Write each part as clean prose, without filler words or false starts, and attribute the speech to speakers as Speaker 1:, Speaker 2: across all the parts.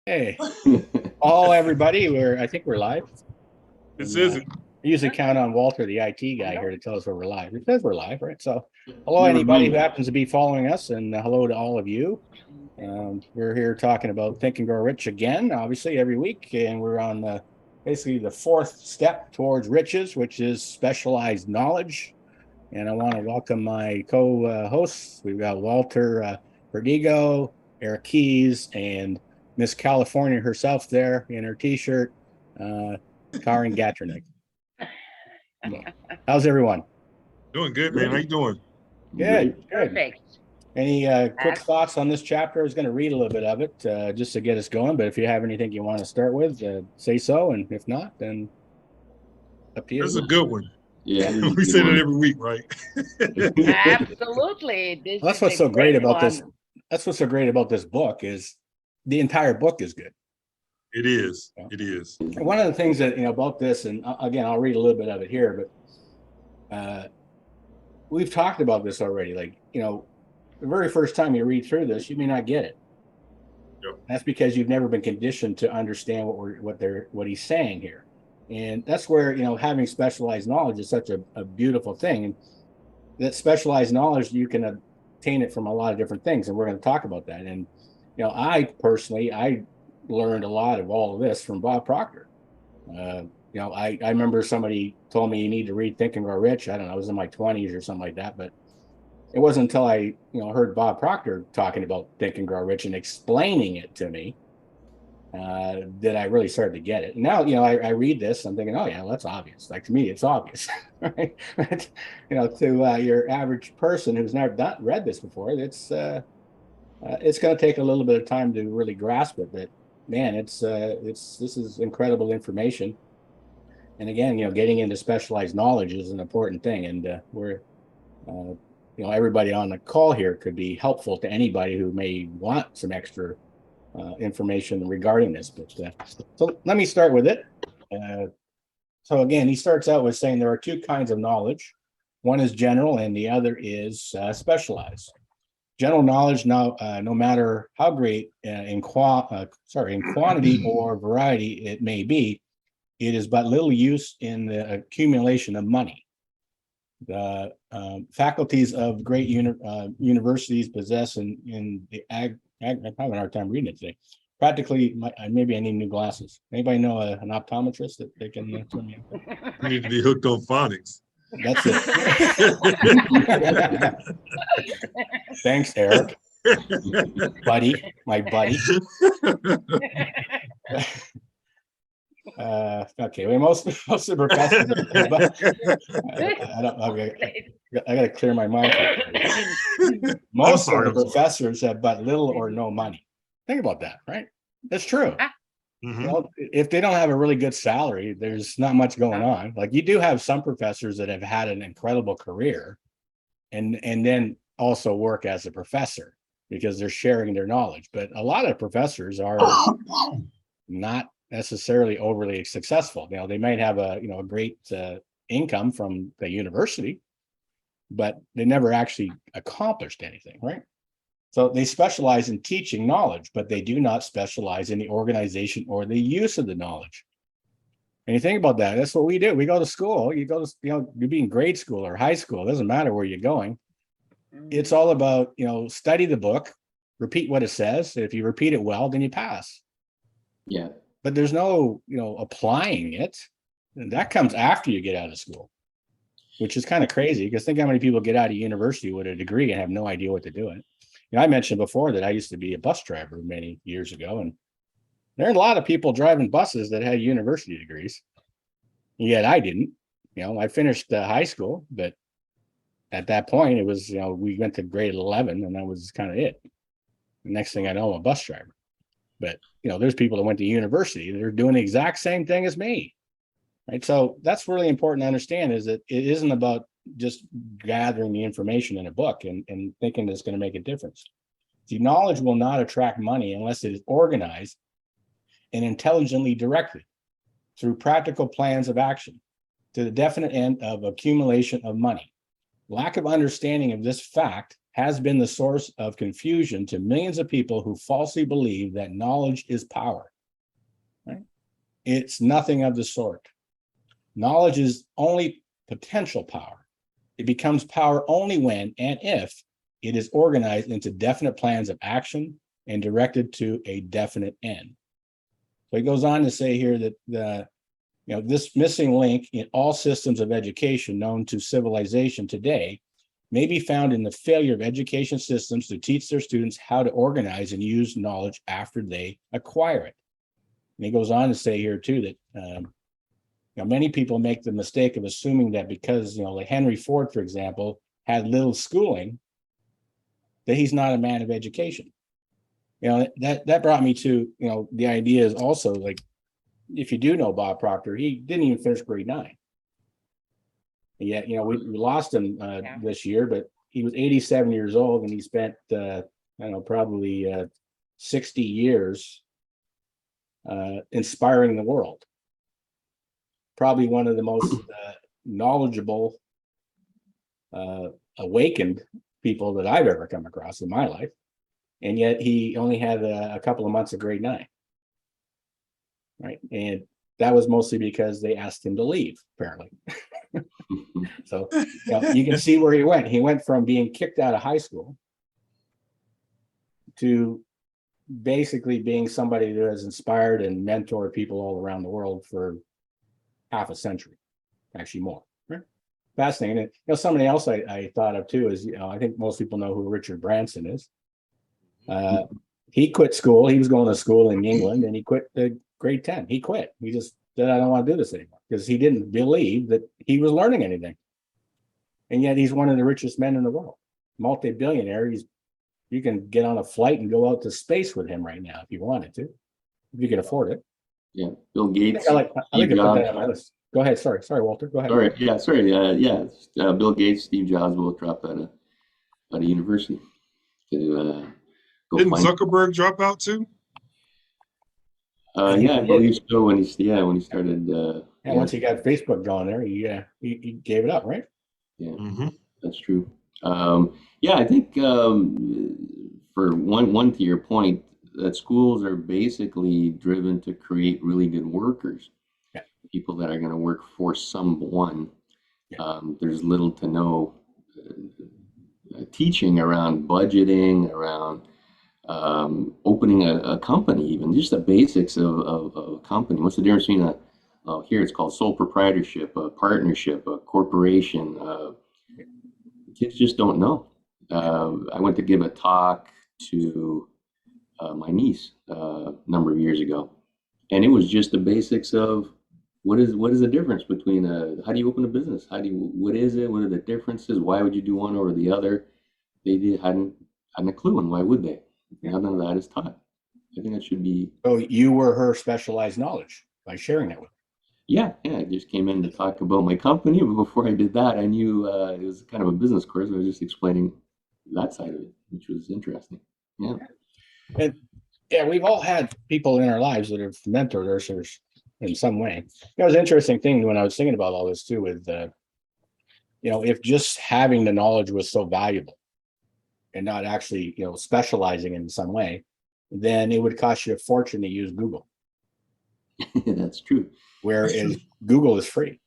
Speaker 1: Hey, all everybody. I think we're live.
Speaker 2: This
Speaker 1: And
Speaker 2: isn't.
Speaker 1: I usually count on Walter, the IT guy, here to tell us when we're live. It says we're live, right? So, hello,
Speaker 3: Never
Speaker 1: anybody who
Speaker 3: mind.
Speaker 1: happens to be following us, and hello to all of you. We're here talking about Think and Grow Rich again, obviously, every week. And we're on basically the fourth step towards riches, which is specialized knowledge. And I want to welcome my co-hosts. We've got Walter Verdigo, Eric Keys, and Miss California herself there in her T-shirt, uh, Karen Gatrinick. So, how's everyone?
Speaker 2: Doing good, man. How you doing?
Speaker 1: Good,
Speaker 3: Great.
Speaker 1: good.
Speaker 4: Perfect.
Speaker 1: Any quick thoughts on this chapter? I was going to read a little bit of it just to get us going, but if you have anything you want to start with, say so, and if not, then up to
Speaker 2: This is a
Speaker 1: you.
Speaker 2: good one.
Speaker 3: Yeah, this is a
Speaker 2: We
Speaker 3: good
Speaker 2: say that
Speaker 3: one.
Speaker 2: every week, right?
Speaker 4: Absolutely. This
Speaker 1: Well, that's
Speaker 4: is
Speaker 1: what's
Speaker 4: a
Speaker 1: so great
Speaker 4: great
Speaker 1: about this.
Speaker 4: one.
Speaker 1: That's what's so great about this book is the entire book is good.
Speaker 2: It is.
Speaker 1: Yeah.
Speaker 2: It is.
Speaker 1: And one of the things that about this, and again, I'll read a little bit of it here, but we've talked about this already. Like the very first time you read through this, you may not get it.
Speaker 2: Yep.
Speaker 1: That's because you've never been conditioned to understand what he's saying here, and that's where having specialized knowledge is such a beautiful thing. And that specialized knowledge, you can obtain it from a lot of different things, and we're going to talk about that. And I personally, I learned a lot of all of this from Bob Proctor. I remember somebody told me you need to read Think and Grow Rich. I don't know, I was in my 20s or something like that, but it wasn't until I heard Bob Proctor talking about Think and Grow Rich and explaining it to me that I really started to get it. And now, I read this, I'm thinking, oh yeah, well, that's obvious. Like to me, it's obvious, right? But, to your average person who's never read this before, it's going to take a little bit of time to really grasp it. But man, this is incredible information. And again, getting into specialized knowledge is an important thing. And everybody on the call here could be helpful to anybody who may want some extra information regarding this. But so let me start with it. So again, he starts out with saying there are two kinds of knowledge. One is general, and the other is specialized. General knowledge, now, no matter how great in quantity or variety it may be, it is but little use in the accumulation of money. The faculties of great universities possess in the I'm having a hard time reading it today. Practically, maybe I need new glasses. Anybody know an optometrist that they can turn me on?
Speaker 2: You need to be hooked on phonics.
Speaker 1: That's it. Thanks, Eric. My buddy. Okay, well, most of the professors, I got to clear my mind. Most of the professors have but little or no money. Think about that, right? That's true.
Speaker 2: Mhm.
Speaker 1: If they don't have a really good salary, there's not much going on. Like you do have some professors that have had an incredible career and then also work as a professor because they're sharing their knowledge. But a lot of professors are not necessarily overly successful. They might have a great income from the university, but they never actually accomplished anything, right? So they specialize in teaching knowledge, but they do not specialize in the organization or the use of the knowledge. And you think about that, that's what we do. We go to school, you go to, you be in grade school or high school, it doesn't matter where you're going. It's all about, study the book, repeat what it says. If you repeat it well, then you pass.
Speaker 3: Yeah.
Speaker 1: But there's no, applying it. And that comes after you get out of school, which is kind of crazy because think how many people get out of university with a degree and have no idea what to do it. I mentioned before that I used to be a bus driver many years ago, and there are a lot of people driving buses that had university degrees. Yet I didn't. I finished high school, but at that point it was, we went to grade 11 and that was kind of it. The next thing I know, I'm a bus driver. But, there's people that went to university, they're doing the exact same thing as me. Right. So that's really important to understand is that it isn't about just gathering the information in a book and thinking it's going to make a difference. The knowledge will not attract money unless it is organized and intelligently directed through practical plans of action to the definite end of accumulation of money. Lack of understanding of this fact has been the source of confusion to millions of people who falsely believe that knowledge is power. Right? It's nothing of the sort. Knowledge is only potential power. It becomes power only when and if it is organized into definite plans of action and directed to a definite end. So he goes on to say here that this missing link in all systems of education known to civilization today may be found in the failure of education systems to teach their students how to organize and use knowledge after they acquire it. And he goes on to say here too that many people make the mistake of assuming that because like Henry Ford, for example, had little schooling, that he's not a man of education. That brought me to the idea is also like, if you do know Bob Proctor, he didn't even finish grade 9. And yet, we lost him this year, but he was 87 years old and he spent, probably 60 years inspiring the world. Probably one of the most knowledgeable, awakened people that I've ever come across in my life. And yet he only had a couple of months of grade 9. Right. And that was mostly because they asked him to leave, apparently. So you can see where he went. He went from being kicked out of high school to basically being somebody that has inspired and mentored people all around the world for half a century, actually more. Right? Fascinating. And somebody else I thought of too is, I think most people know who Richard Branson is. He quit school. He was going to school in England and he quit the grade 10. He quit. He just said, I don't want to do this anymore because he didn't believe that he was learning anything. And yet he's one of the richest men in the world, multi-billionaire. You can get on a flight and go out to space with him right now if you wanted to, if you can afford it.
Speaker 3: Yeah, Bill Gates.
Speaker 1: I think I put that on my list. Go ahead. Sorry, Walter. Go ahead.
Speaker 3: All right. Yeah, sorry. Bill Gates, Steve Jobs both dropped out of university to go.
Speaker 2: Didn't Zuckerberg drop out too?
Speaker 3: I believe so. When he started.
Speaker 1: Once he got Facebook going there, he gave it up, right?
Speaker 3: Yeah,
Speaker 2: Mm-hmm.
Speaker 3: That's true. I think for one to your point, that schools are basically driven to create really good workers, people that are going to work for someone. There's little to no teaching around budgeting, around opening a company, even just the basics of a company. What's the difference between here it's called sole proprietorship, a partnership, a corporation? Kids just don't know. I went to give a talk to my niece a number of years ago, and it was just the basics of what is the difference between how do you open a business? What is it? What are the differences? Why would you do one over the other? They hadn't a clue, and why would they? None of that is taught. I think that should be.
Speaker 1: So you were her specialized knowledge by sharing that with her.
Speaker 3: Yeah. I just came in to talk about my company, but before I did that, I knew it was kind of a business course. I was just explaining that side of it, which was interesting. Yeah.
Speaker 1: And we've all had people in our lives that have mentored us in some way. That was an interesting thing when I was thinking about all this too, with if just having the knowledge was so valuable and not actually, specializing in some way, then it would cost you a fortune to use Google.
Speaker 3: That's true.
Speaker 1: Whereas Google is free.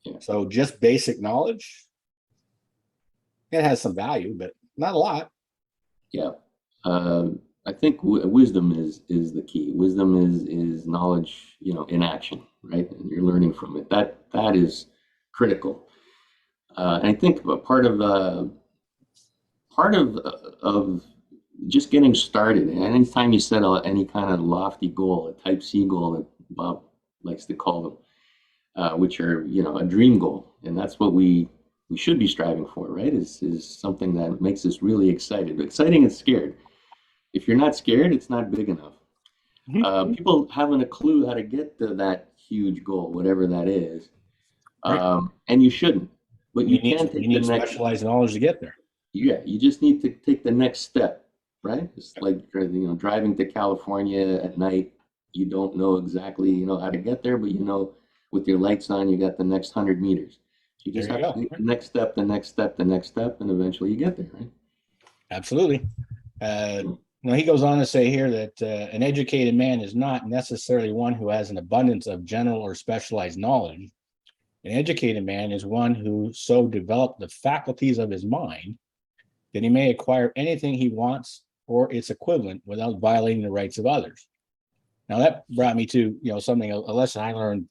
Speaker 1: Yeah. So just basic knowledge, it has some value, but not a lot.
Speaker 3: Yeah. I think wisdom is the key. Wisdom is knowledge, in action, right? And you're learning from it. That is critical. And I think part of just getting started, and anytime you set any kind of lofty goal, a type C goal that Bob likes to call them, which are, a dream goal. And that's what we should be striving for, right? Is something that makes us really excited. Exciting and scared. If you're not scared, it's not big enough. People haven't a clue how to get to that huge goal, whatever that is.
Speaker 1: Right.
Speaker 3: And you shouldn't. But you
Speaker 1: need specialized knowledge to get there.
Speaker 3: Yeah, you just need to take the next step, right? It's like driving to California at night. You don't know exactly how to get there, but with your lights on, you got the next 100 meters. You just
Speaker 1: There
Speaker 3: have
Speaker 1: you
Speaker 3: to
Speaker 1: go.
Speaker 3: take the next step, the next step, the next step, and eventually you get there, right?
Speaker 1: Absolutely. He goes on to say here that an educated man is not necessarily one who has an abundance of general or specialized knowledge. An educated man is one who so developed the faculties of his mind that he may acquire anything he wants or its equivalent without violating the rights of others. Now that brought me to something, a lesson I learned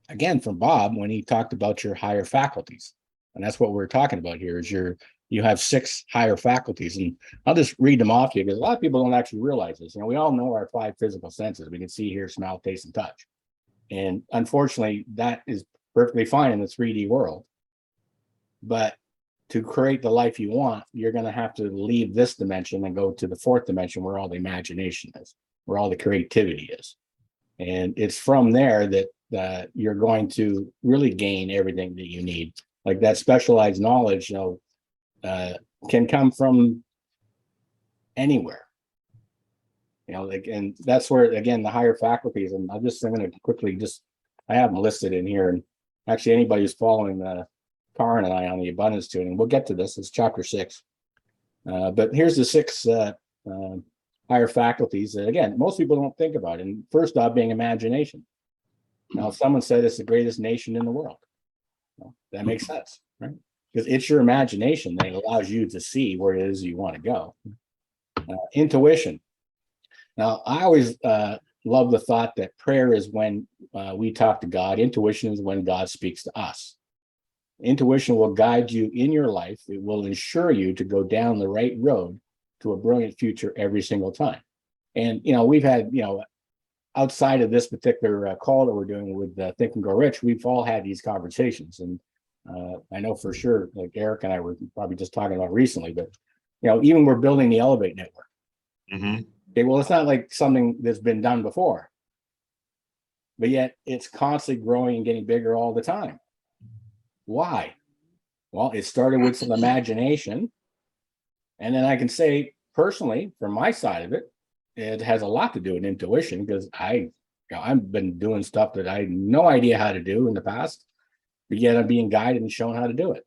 Speaker 1: again from Bob when he talked about your higher faculties. And that's what we're talking about here is you have 6 higher faculties. And I'll just read them off to you because a lot of people don't actually realize this. We all know our 5 physical senses. We can see, hear, smell, taste, and touch. And unfortunately, that is perfectly fine in the 3D world. But to create the life you want, you're going to have to leave this dimension and go to the 4th dimension where all the imagination is, where all the creativity is. And it's from there that you're going to really gain everything that you need. Like that specialized knowledge, can come from anywhere. And that's where, again, the higher faculties, and I'm going to quickly I have them listed in here. And actually, anybody who's following Karin and I on the abundance tuning, we'll get to this. It's chapter 6. But here's the 6 higher faculties that, again, most people don't think about. And first off, being imagination. Now, if someone said it's the greatest nation in the world, that makes sense, right? Because it's your imagination that allows you to see where it is you want to go. Intuition. Now, I always love the thought that prayer is when we talk to God. Intuition is when God speaks to us. Intuition will guide you in your life. It will ensure you to go down the right road to a brilliant future every single time. And, we've had, outside of this particular call that we're doing with Think and Grow Rich, we've all had these conversations. And I know for sure, like Eric and I were probably just talking about recently, but, even we're building the Elevate network.
Speaker 2: Mm-hmm.
Speaker 1: Okay, well, it's not like something that's been done before, but yet it's constantly growing and getting bigger all the time. Why? Well, it started with some imagination. And then I can say personally, from my side of it, it has a lot to do with intuition because I've been doing stuff that I had no idea how to do in the past, but yet I'm being guided and shown how to do it.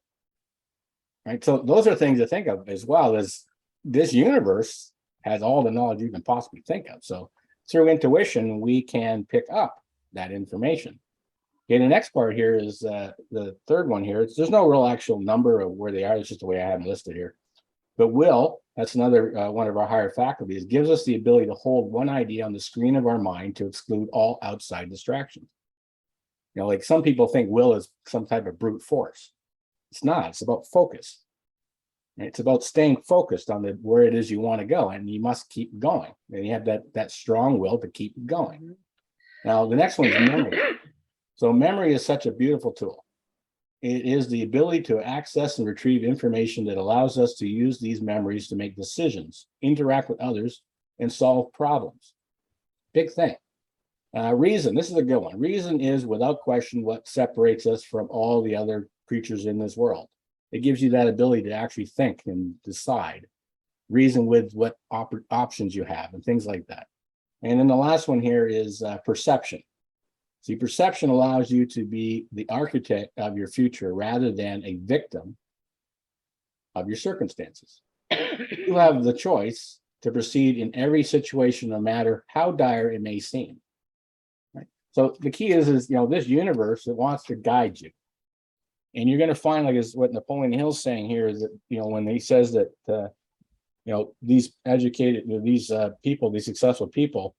Speaker 1: Right. So those are things to think of, as well as this universe has all the knowledge you can possibly think of. So through intuition, we can pick up that information. Okay, the next part here is the 3rd one here. There's no real actual number of where they are. It's just the way I have them listed here. But will, that's another one of our higher faculties, gives us the ability to hold one idea on the screen of our mind to exclude all outside distractions. Like some people think will is some type of brute force. It's not. It's about focus. It's about staying focused on where it is you want to go, and you must keep going. And you have that strong will to keep going. Now, the next one is memory. So memory is such a beautiful tool. It is the ability to access and retrieve information that allows us to use these memories to make decisions, interact with others, and solve problems. Big thing. Reason, this is a good one. Reason is, without question, what separates us from all the other creatures in this world. It gives you that ability to actually think and decide. Reason with what options you have and things like that. And then the last one here is perception. See, perception allows you to be the architect of your future rather than a victim of your circumstances. You have the choice to proceed in every situation, no matter how dire it may seem. Right? So the key is this universe that wants to guide you. And you're going to find, like is what Napoleon Hill's saying here, is that, when he says that, these educated, these people, these successful people,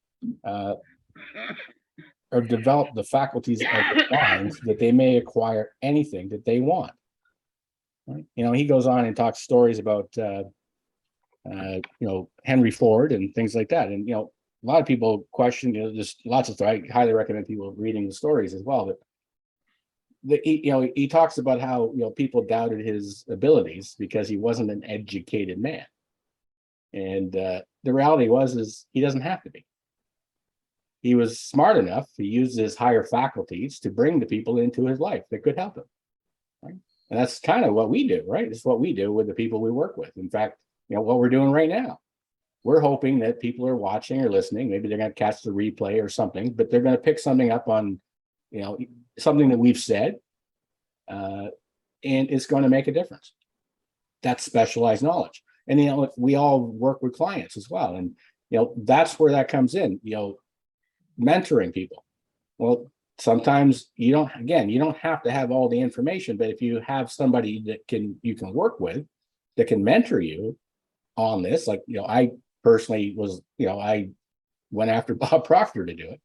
Speaker 1: or develop the faculties of their minds that they may acquire anything that they want. Right? He goes on and talks stories about, Henry Ford and things like that. And, a lot of people question, there's lots of, I highly recommend people reading the stories as well. But he talks about how, people doubted his abilities because he wasn't an educated man. And the reality is he doesn't have to be. He was smart enough. He used his higher faculties to bring the people into his life that could help him. Right? And that's kind of what we do, right? It's what we do with the people we work with. In fact, what we're doing right now, we're hoping that people are watching or listening. Maybe they're going to catch the replay or something, but they're going to pick something up on, something that we've said. and it's going to make a difference. That's specialized knowledge. And, you know, we all work with clients as well. And, you know, that's where that comes in, you know, mentoring people. Well, sometimes you don't have to have all the information, but if you have somebody that you can work with that can mentor you on this, like, you know, I personally was, you know, I went after Bob Proctor to do it.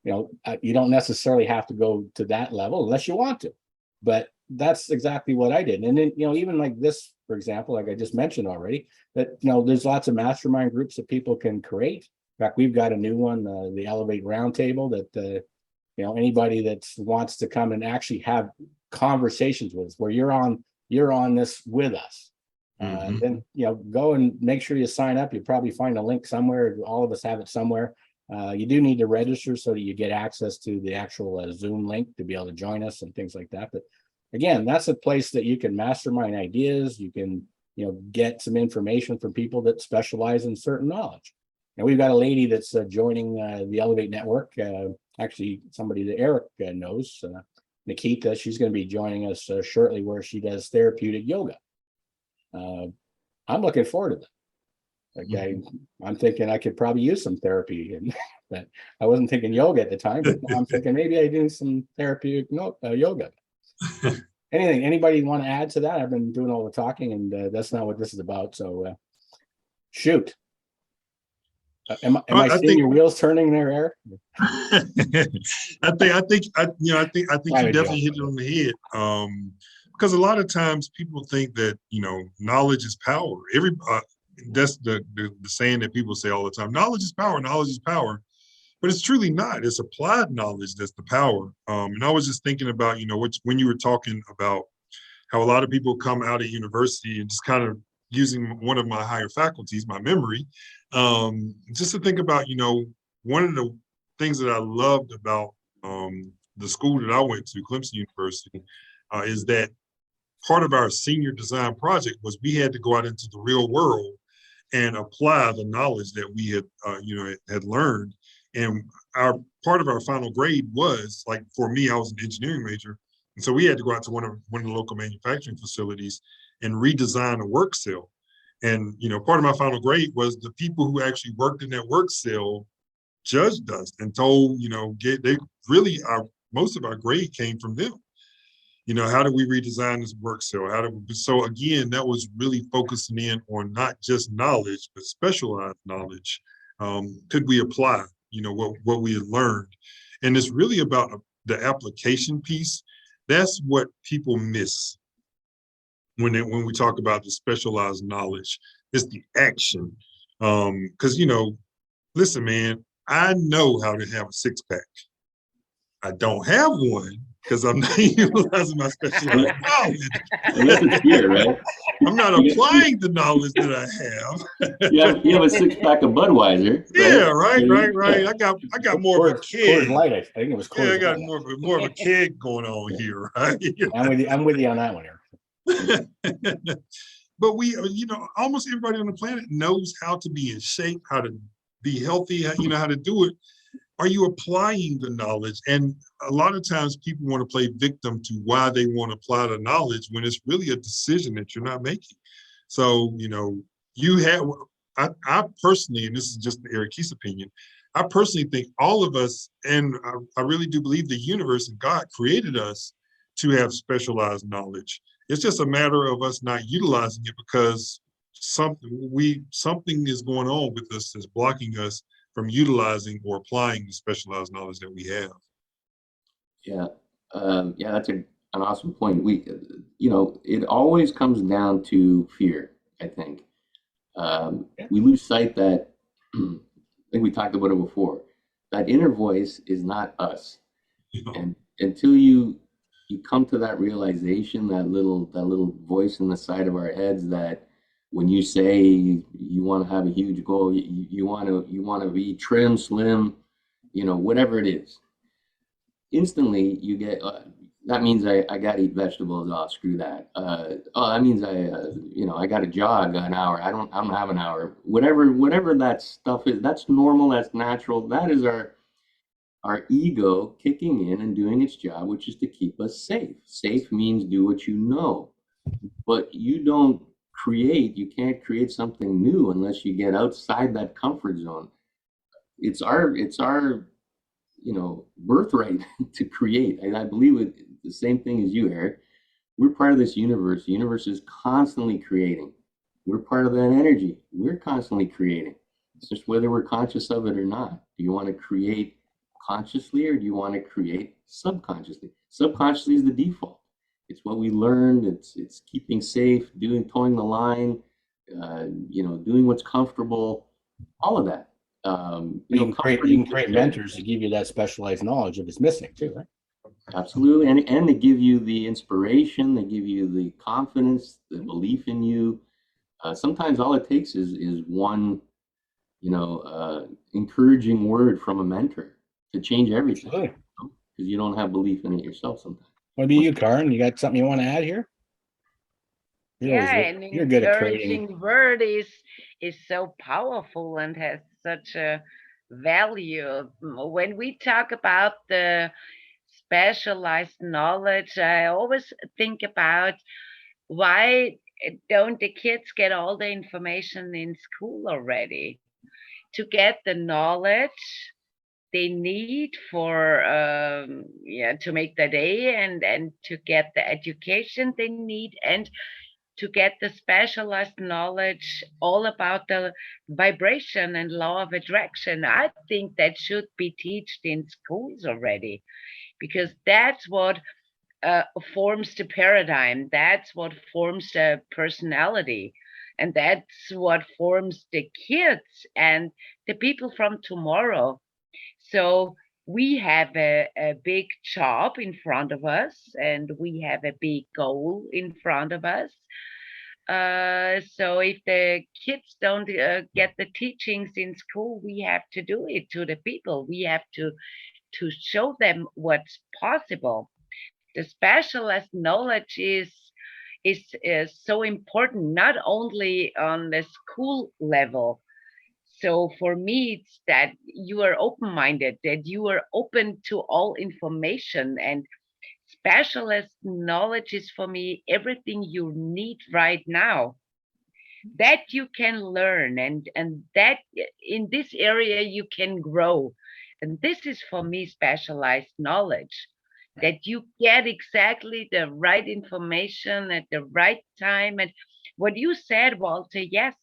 Speaker 1: You know, you don't necessarily have to go to that level unless you want to, but that's exactly what I did. And then, you know, even like this, for example, like I just mentioned already, that, you know, there's lots of mastermind groups that people can create. In fact, we've got a new one, the Elevate Roundtable, that you know, anybody that wants to come and actually have conversations with us, where you're on this with us. Then, you know, go and make sure you sign up. You'll probably find a link somewhere. All of us have it somewhere. You do need to register so that you get access to the actual Zoom link to be able to join us and things like that. But again, that's a place that you can mastermind ideas. You can, you know, get some information from people that specialize in certain knowledge. And we've got a lady that's joining the Elevate Network. Actually, somebody that Eric knows, Nikita. She's going to be joining us shortly, where she does therapeutic yoga. I'm looking forward to that. Like I'm thinking I could probably use some therapy, and but I wasn't thinking yoga at the time. But now I'm thinking maybe I do some therapeutic yoga. Anybody want to add to that? I've been doing all the talking, and that's not what this is about. So shoot. Am I seeing your wheels turning there, Eric?
Speaker 2: I think you definitely hit it on the head. Because a lot of times people think that, you know, knowledge is power. That's the saying that people say all the time. Knowledge is power. Knowledge is power. But it's truly not. It's applied knowledge that's the power. And I was just thinking about, you know, when you were talking about how a lot of people come out of university and just kind of using one of my higher faculties, my memory, just to think about, you know, one of the things that I loved about the school that I went to, Clemson University, is that part of our senior design project was we had to go out into the real world and apply the knowledge that we had learned. And part of our final grade was, like, for me, I was an engineering major, and so we had to go out to one of the local manufacturing facilities and redesign a work cell. And, you know, part of my final grade was the people who actually worked in that work cell judged us and told, you know, most of our grade came from them. You know, how do we redesign this work cell? So again, that was really focusing in on not just knowledge, but specialized knowledge. Could we apply, you know, what we had learned? And it's really about the application piece. That's what people miss when we talk about the specialized knowledge. It's the action. Because, you know, listen, man, I know how to have a six-pack. I don't have one because I'm not utilizing my specialized knowledge.
Speaker 3: Unless it's here, right?
Speaker 2: I'm not applying the knowledge that I have.
Speaker 3: You have a six-pack of Budweiser. Right?
Speaker 2: Yeah, right. I got more of a keg.
Speaker 1: Coors Light, I think it was Coors
Speaker 2: I got
Speaker 1: Light.
Speaker 2: more of a keg going on here, right?
Speaker 1: I'm with you on that one, Eric.
Speaker 2: But we, you know, almost everybody on the planet knows how to be in shape, how to be healthy, you know, how to do it. Are you applying the knowledge? And a lot of times people want to play victim to why they want to apply the knowledge when it's really a decision that you're not making. So, you know, I personally, and this is just Eric Keith's opinion, I personally think all of us, and I really do believe the universe and God created us to have specialized knowledge. It's just a matter of us not utilizing it because something is going on with us that's blocking us from utilizing or applying the specialized knowledge that we have.
Speaker 3: Yeah, that's an awesome point. You know, it always comes down to fear, I think. We lose sight that, I think we talked about it before, that inner voice is not us. And until you come to that realization, that little voice in the side of our heads, that when you say you want to have a huge goal, you want to be trim, slim, you know, whatever it is, instantly you get, that means I got to eat vegetables. Oh, screw that. That means I got to jog an hour. I don't have an hour. Whatever that stuff is, that's normal. That's natural. That is our our ego kicking in and doing its job, which is to keep us safe. Safe means do what you know, but you don't create, you can't create something new unless you get outside that comfort zone. It's our birthright to create. And I believe it the same thing as you, Eric. We're part of this universe. The universe is constantly creating. We're part of that energy. We're constantly creating. It's just whether we're conscious of it or not. Do you want to create consciously, or do you want to create subconsciously? Subconsciously is the default. It's what we learned. It's keeping safe, towing the line, doing what's comfortable, all of that.
Speaker 1: You can create mentors to give you that specialized knowledge if it's missing too, right?
Speaker 3: Absolutely, and they give you the inspiration, they give you the confidence, the belief in you. Sometimes all it takes is one, encouraging word from a mentor to change everything.
Speaker 1: Absolutely.
Speaker 3: Because you don't have belief in it yourself sometimes.
Speaker 1: What about you, Karen? You got something you want to add here?
Speaker 4: An
Speaker 1: You're good at creating.
Speaker 4: encouraging word is so powerful and has such a value. When we talk about the specialized knowledge, I always think about why don't the kids get all the information in school already to get the knowledge they need for to make the day, and to get the education they need, and to get the specialized knowledge all about the vibration and law of attraction. I think that should be taught in schools already, because that's what forms the paradigm. That's what forms the personality. And that's what forms the kids and the people from tomorrow. So we have a big job in front of us, and we have a big goal in front of us. So if the kids don't get the teachings in school, we have to do it to the people. We have to show them what's possible. The specialist knowledge is so important, not only on the school level. So for me, it's that you are open-minded, that you are open to all information, and specialist knowledge is for me everything you need right now that you can learn, and that in this area you can grow. And this is for me specialized knowledge, that you get exactly the right information at the right time. And what you said, Walter, yes,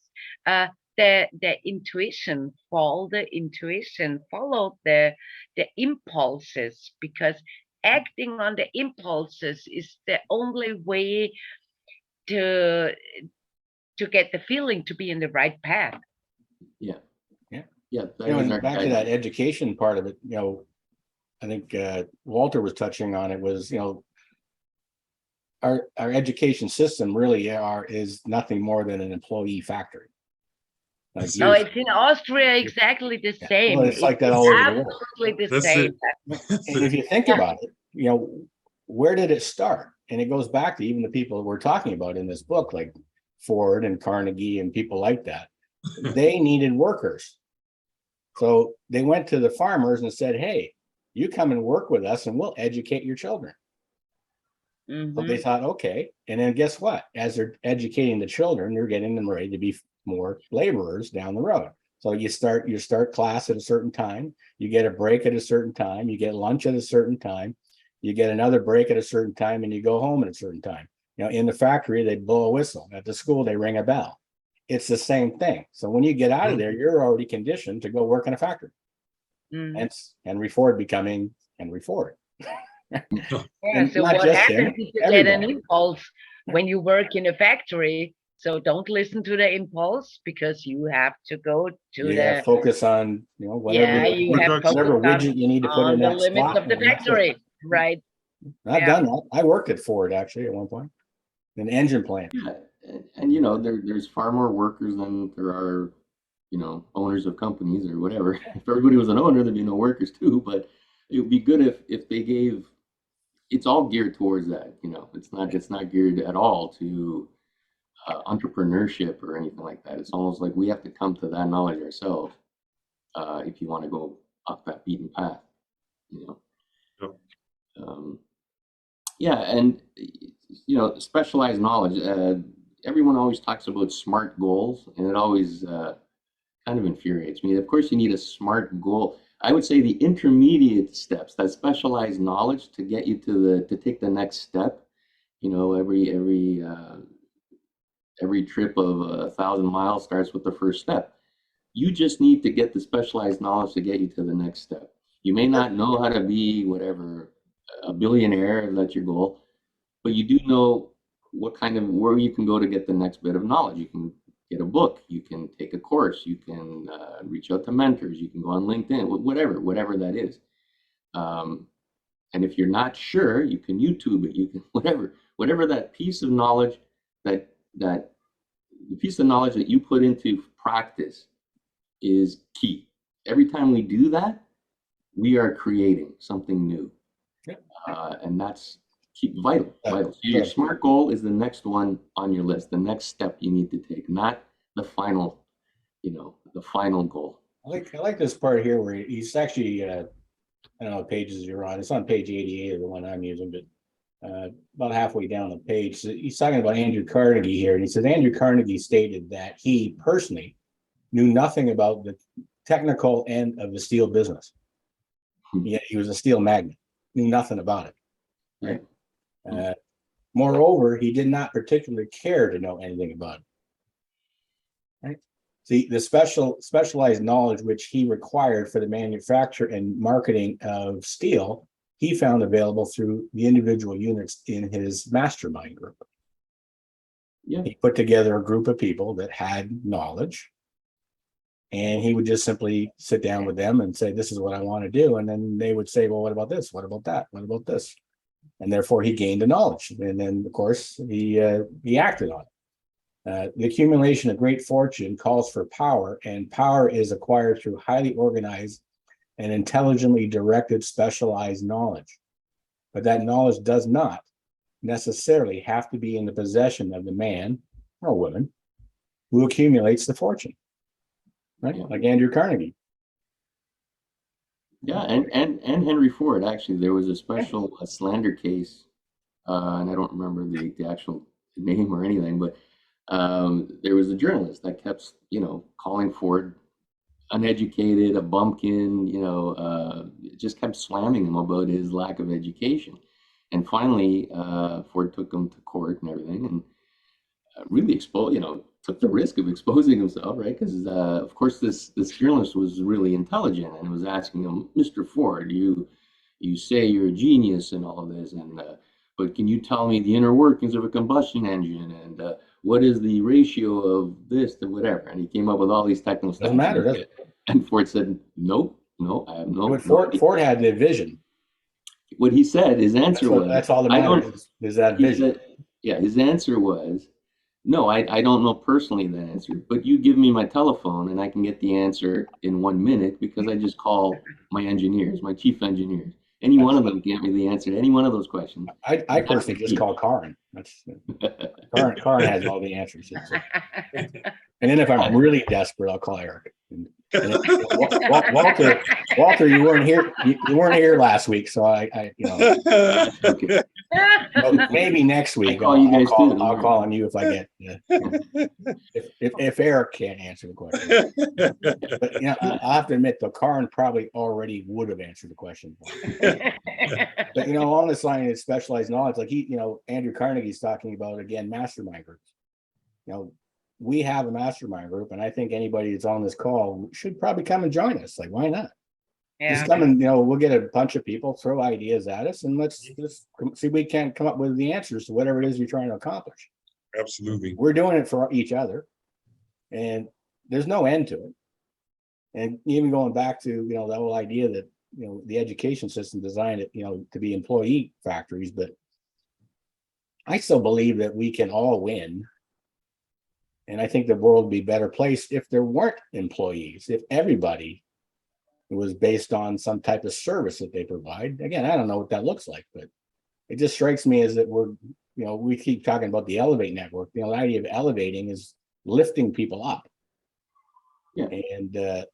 Speaker 4: uh, the intuition, follow the intuition, follow the impulses, because acting on the impulses is the only way to get the feeling to be in the right path.
Speaker 3: Yeah.
Speaker 1: Yeah.
Speaker 3: Yeah.
Speaker 1: Back to that education part of it, I think Walter was touching on it, was, our education system really is nothing more than an employee factory.
Speaker 4: Like no, it's in Austria exactly the same.
Speaker 1: Well, it's like that all over the world.
Speaker 4: Absolutely the same.
Speaker 1: And if you think about it, where did it start? And it goes back to even the people we're talking about in this book, like Ford and Carnegie and people like that. They needed workers. So they went to the farmers and said, hey, you come and work with us and we'll educate your children. So they thought, okay. And then guess what? As they're educating the children, they're getting them ready to be more laborers down the road. So you start class at a certain time, you get a break at a certain time, you get lunch at a certain time, you get another break at a certain time, and you go home at a certain time. In the factory, they blow a whistle. At the school, they ring a bell. It's the same thing. So when you get out of there, you're already conditioned to go work in a factory. Hence Henry Ford becoming Henry Ford.
Speaker 4: Yeah, so what happens if you get an impulse when you work in a factory? So don't listen to the impulse, because you have to go to
Speaker 1: focus on whatever widget you need to put in that
Speaker 4: the limits of the factory, right?
Speaker 1: I've done that. I worked at Ford actually at one point, an engine plant.
Speaker 3: Yeah. And there's far more workers than there are owners of companies or whatever. If everybody was an owner, there'd be no workers too. But it would be good if they gave. It's all geared towards that. It's not geared at all to entrepreneurship or anything like that. It's almost like we have to come to that knowledge ourselves if you want to go off that beaten path. You know.
Speaker 2: Yep.
Speaker 3: Yeah, and specialized knowledge. Everyone always talks about SMART goals, and it always kind of infuriates me. Of course, you need a SMART goal. I would say the intermediate steps, that specialized knowledge to get you to take the next step. Every trip of 1,000 miles starts with the first step. You just need to get the specialized knowledge to get you to the next step. You may not know how to be whatever a billionaire, if that's your goal, but you do know where you can go to get the next bit of knowledge. You can get a book, you can take a course, you can reach out to mentors, you can go on LinkedIn, whatever that is. And if you're not sure, you can YouTube it, you can whatever that piece of knowledge that the piece of knowledge that you put into practice is key. Every time we do that, we are creating something new.
Speaker 1: Yep.
Speaker 3: And that's vital. So your SMART goal is the next one on your list, the next step you need to take, not the final, the final goal.
Speaker 1: I like this part here where he's actually, I don't know what pages you're on. It's on page 88 of the one I'm using, but about halfway down the page, he's talking about Andrew Carnegie here. And he says, Andrew Carnegie stated that he personally knew nothing about the technical end of the steel business. Yet he was a steel magnate, knew nothing about it. Right. Moreover, he did not particularly care to know anything about it. Right. See, the specialized knowledge which he required for the manufacture and marketing of steel, he found available through the individual units in his mastermind group.
Speaker 3: Yeah.
Speaker 1: He put together a group of people that had knowledge, and he would just simply sit down with them and say, this is what I want to do. And then they would say, well, what about this? What about that? What about this? And therefore he gained the knowledge. And then, of course, he acted on it. The accumulation of great fortune calls for power, and power is acquired through highly organized and intelligently directed specialized knowledge. But that knowledge does not necessarily have to be in the possession of the man or woman who accumulates the fortune, right?
Speaker 3: Yeah.
Speaker 1: Like Andrew Carnegie.
Speaker 3: Yeah, and Henry Ford, actually, there was a special slander case, and I don't remember the actual name or anything, but there was a journalist that kept, calling Ford uneducated, a bumpkin, just kept slamming him about his lack of education. And finally, Ford took him to court and everything, and really took the risk of exposing himself, right? Because of course this journalist was really intelligent and was asking him, Mr. Ford, you say you're a genius and all of this, and but can you tell me the inner workings of a combustion engine, and what is the ratio of this to whatever? And he came up with all these technical stuff.
Speaker 1: Doesn't matter, does it?
Speaker 3: And Ford said, nope, no, I have no.
Speaker 1: But Ford had the vision.
Speaker 3: What he said, his answer was,
Speaker 1: that's all that matters is that vision.
Speaker 3: His answer was, no, I don't know personally the answer, but you give me my telephone and I can get the answer in 1 minute, because I just call my engineers, my chief engineers. Any one of them can get me the answer to any one of those questions.
Speaker 1: I personally just call Karin. Karin has all the answers. And then if I'm really desperate, I'll call Eric. Walter, you weren't here. You weren't here last week, so I
Speaker 3: Okay.
Speaker 1: maybe next week I'll call on you if I get if Eric can't answer the question. But I have to admit, though, Karin probably already would have answered the question. But on this line of specialized knowledge, like Andrew Carnegie's talking about, again, mastermind groups. We have a mastermind group, and I think anybody that's on this call should probably come and join us. Like, why not?
Speaker 4: Yeah.
Speaker 1: Just come and we'll get a bunch of people, throw ideas at us, and let's just see if we can come up with the answers to whatever it is you're trying to accomplish.
Speaker 2: Absolutely.
Speaker 1: We're doing it for each other, and there's no end to it. And even going back to the whole idea that the education system designed it to be employee factories, but I still believe that we can all win. And I think the world would be a better place if there weren't employees, if everybody was based on some type of service that they provide. Again, I don't know what that looks like, but it just strikes me as that we keep talking about the Elevate network. The idea of elevating is lifting people up. Yeah. And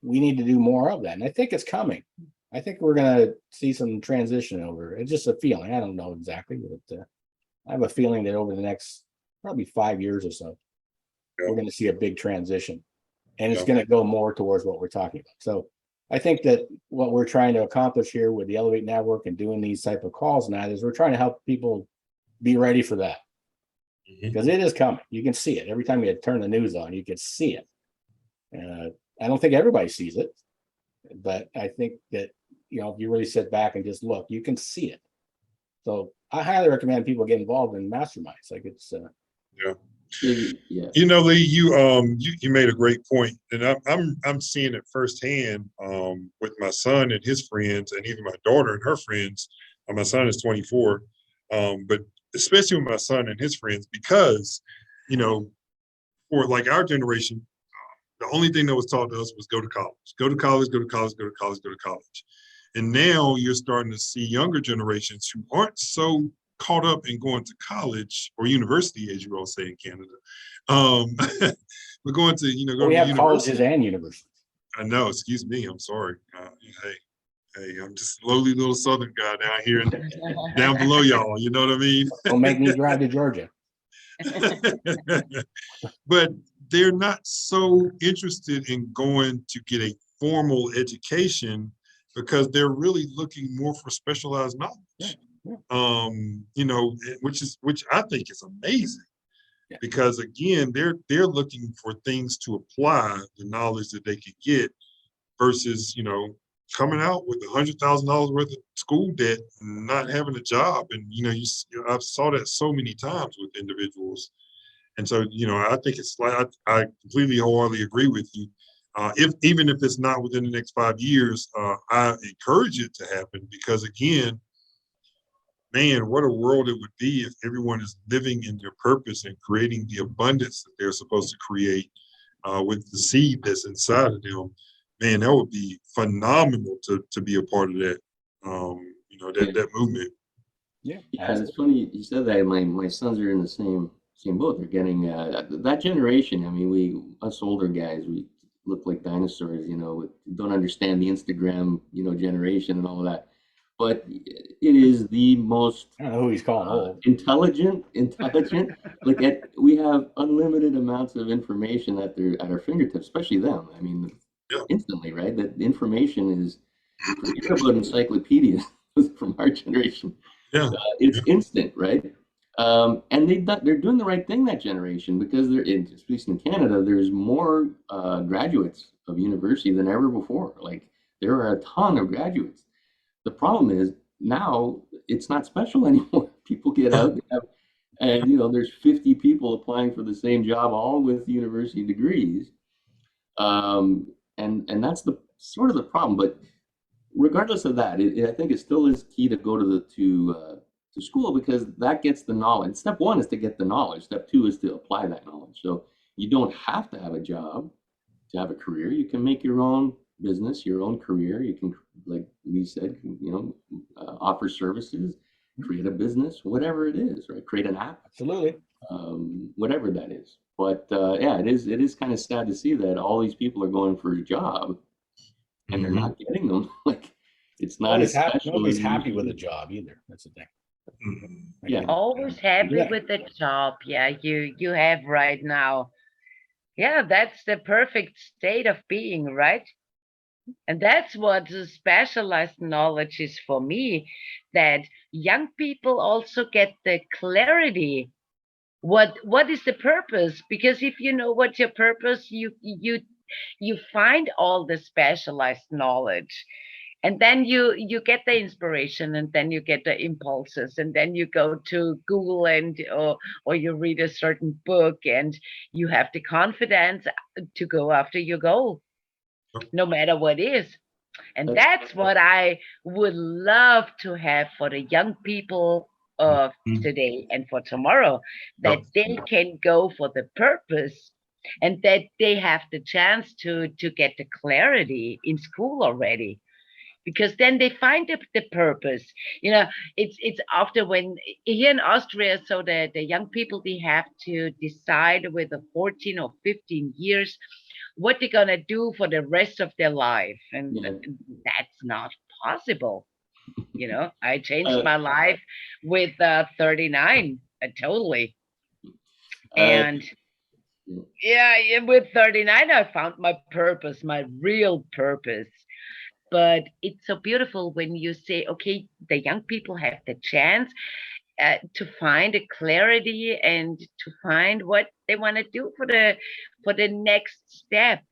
Speaker 1: we need to do more of that. And I think it's coming. I think we're gonna see some transition over. It's just a feeling. I don't know exactly, but I have a feeling that over the next probably 5 years or so, we're going to see a big transition, and it's going to go more towards what we're talking about. So I think that what we're trying to accomplish here with the Elevate Network and doing these type of calls now is we're trying to help people be ready for that, because it is coming. You can see it every time you turn the news on. You can see it. I don't think everybody sees it, but I think that, you know, if you really sit back and just look, you can see it. So I highly recommend people get involved in masterminds. Like it's
Speaker 2: You know, Lee, you made a great point, and I'm seeing it firsthand with my son and his friends, and even my daughter and her friends. My son is 24, but especially with my son and his friends, because, you know, for like our generation, the only thing that was taught to us was go to college, go to college, go to college, go to college, go to college. And now you're starting to see younger generations who aren't so caught up in going to college or university, as you all say in Canada. We're going to, you know,
Speaker 1: we have colleges and universities.
Speaker 2: I know, excuse me, I'm sorry. Hey, I'm just a lowly little Southern guy down here and down below y'all, you know what I mean?
Speaker 1: Don't make me drive to Georgia.
Speaker 2: But they're not so interested in going to get a formal education because they're really looking more for specialized knowledge. You know, which I think is amazing, because again, they're looking for things to apply the knowledge that they could get versus, you know, coming out with $100,000 worth of school debt and not having a job. And, you know, I've saw that so many times with individuals. And so, you know, I think it's like, I completely wholeheartedly agree with you. Even if it's not within the next 5 years, I encourage it to happen, because again, man, what a world it would be if everyone is living in their purpose and creating the abundance that they're supposed to create with the seed that's inside of them. Man, that would be phenomenal to be a part of that. You know, that movement.
Speaker 3: Yeah, it's funny you said that. My sons are in the same boat. They're getting that generation. I mean, us older guys, we look like dinosaurs. You know, don't understand the Instagram, you know, generation and all of that. But it is the most
Speaker 1: I don't know who he's calling old.
Speaker 3: Intelligent. Like we have unlimited amounts of information at our fingertips, especially them. I mean, instantly, right? That information is, forget about encyclopedias from our generation. It's instant, right? And they're doing the right thing, that generation, because at least in Canada, there's more graduates of university than ever before. Like, there are a ton of graduates. The problem is now it's not special anymore. People get out and, you know, there's 50 people applying for the same job, all with university degrees. And that's the sort of the problem. But regardless of that, I think it still is key to go to school, because that gets the knowledge. Step one is to get the knowledge. Step two is to apply that knowledge. So you don't have to have a job to have a career. You can make your own business, your own career. You can, like Lee said, you know, offer services, create a business, whatever it is, right? Create an app.
Speaker 1: Absolutely.
Speaker 3: Whatever that is. But yeah, it is kind of sad to see that all these people are going for a job and they're not getting them. Like, it's not as special.
Speaker 1: Nobody's happy with a job either. That's the thing.
Speaker 3: Yeah.
Speaker 4: Always happy with the job. Yeah, you have right now. Yeah, that's the perfect state of being, right? And that's what the specialized knowledge is for me, that young people also get the clarity. What is the purpose? Because if you know what your purpose, you find all the specialized knowledge, and then you get the inspiration, and then you get the impulses, and then you go to Google and or you read a certain book, and you have the confidence to go after your goal, no matter what is. And that's what I would love to have for the young people of today and for tomorrow, that they can go for the purpose, and that they have the chance to get the clarity in school already, because then they find the purpose. You know, it's after, when here in Austria, so the young people, they have to decide with the 14 or 15 years what they're gonna do for the rest of their life, and that's not possible. I changed
Speaker 3: Uh,
Speaker 4: my life with 39, totally.
Speaker 3: uh,
Speaker 4: And yeah, with 39, I found my purpose, my real purpose. But it's so beautiful when you say, okay, the young people have the chance to find a clarity and to find what they want to do for the next step.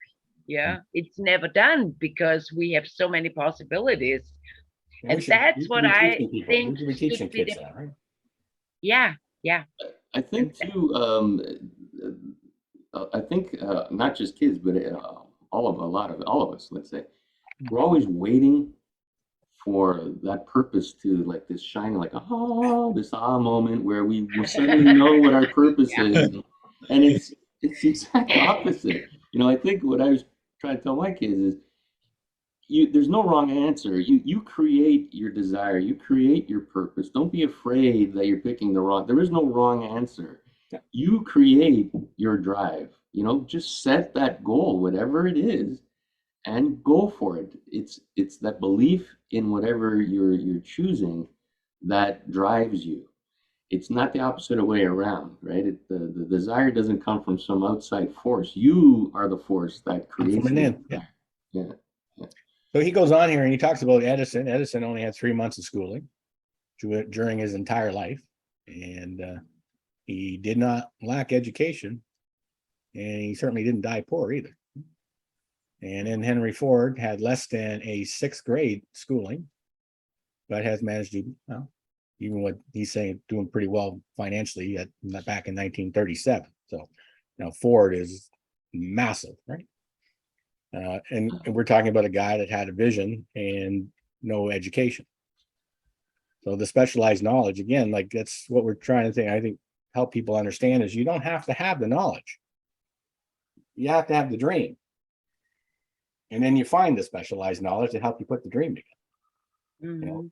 Speaker 4: Yeah, it's never done because we have so many possibilities.
Speaker 1: And
Speaker 4: And
Speaker 1: we
Speaker 4: that's
Speaker 1: should
Speaker 4: what
Speaker 1: be
Speaker 4: I
Speaker 1: teaching people.
Speaker 4: think
Speaker 1: We should be
Speaker 4: should
Speaker 1: teaching
Speaker 4: be
Speaker 1: kids
Speaker 4: the,
Speaker 1: that, right?
Speaker 4: yeah, yeah.
Speaker 3: I think too. I think not just kids, but all of us. Let's say we're always waiting for that purpose to like this shine, like this moment where we suddenly know what our purpose
Speaker 4: Yeah.
Speaker 3: is, and it's the exact opposite. I think what I was trying to tell my kids is there's no wrong answer. You create your desire, you create your purpose. Don't be afraid that you're picking the wrong. There is no wrong answer.
Speaker 1: Yeah.
Speaker 3: You create your drive. Just set that goal, whatever it is, and go for it. It's that belief in whatever you're choosing that drives you. It's not the opposite way around, right? The desire doesn't come from some outside force. You are the force that
Speaker 1: From
Speaker 3: creates
Speaker 1: within.
Speaker 3: the
Speaker 1: Yeah.
Speaker 3: desire. Yeah. Yeah.
Speaker 1: So he goes on here and he talks about Edison. Edison only had 3 months of schooling during his entire life, and he did not lack education, and he certainly didn't die poor either. And then Henry Ford had less than a 6th grade schooling, but has managed to, well, even what he's saying, doing pretty well financially back in 1937. So, Ford is massive, right? And we're talking about a guy that had a vision and no education. So the specialized knowledge, again, like that's what we're trying to think. I think help people understand is you don't have to have the knowledge. You have to have the dream. And then you find the specialized knowledge to help you put the dream together.
Speaker 4: Mhm.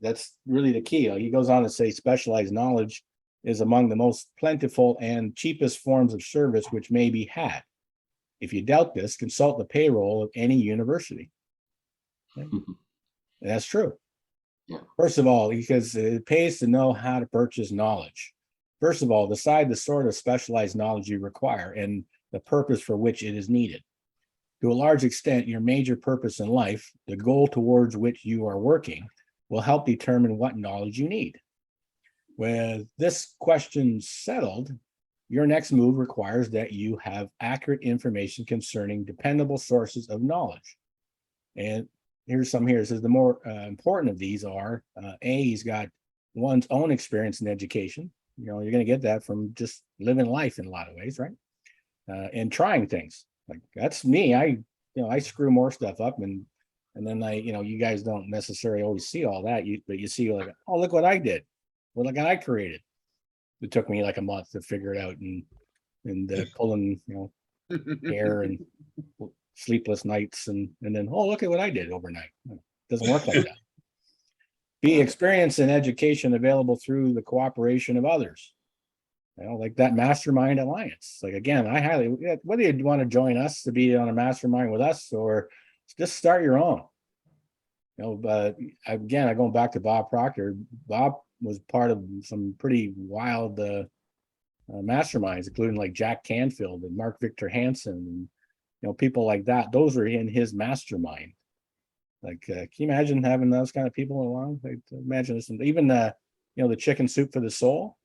Speaker 1: That's really the key. He goes on to say specialized knowledge is among the most plentiful and cheapest forms of service which may be had. If you doubt this, consult the payroll of any university. Okay? And that's true.
Speaker 3: Yeah.
Speaker 1: First of all, because it pays to know how to purchase knowledge. First of all, decide the sort of specialized knowledge you require and the purpose for which it is needed. To a large extent, your major purpose in life, the goal towards which you are working, will help determine what knowledge you need. With this question settled, your next move requires that you have accurate information concerning dependable sources of knowledge. And here's some here. It says the more important of these are he's got one's own experience in education. You're going to get that from just living life in a lot of ways, right? And trying things. Like that's me. I screw more stuff up and then you guys don't necessarily always see all that. But you see like, oh, look what I did. Well, look what I created. It took me like a month to figure it out and pulling hair and sleepless nights and then, oh, look at what I did overnight. It doesn't work like that. Be experience and education available through the cooperation of others. Like that mastermind alliance. Like again, whether you want to join us to be on a mastermind with us or just start your own. But again, going back to Bob Proctor. Bob was part of some pretty wild masterminds, including like Jack Canfield and Mark Victor Hansen, and people like that. Those are in his mastermind. Like, can you imagine having those kind of people along? Like, imagine this, even the chicken soup for the soul.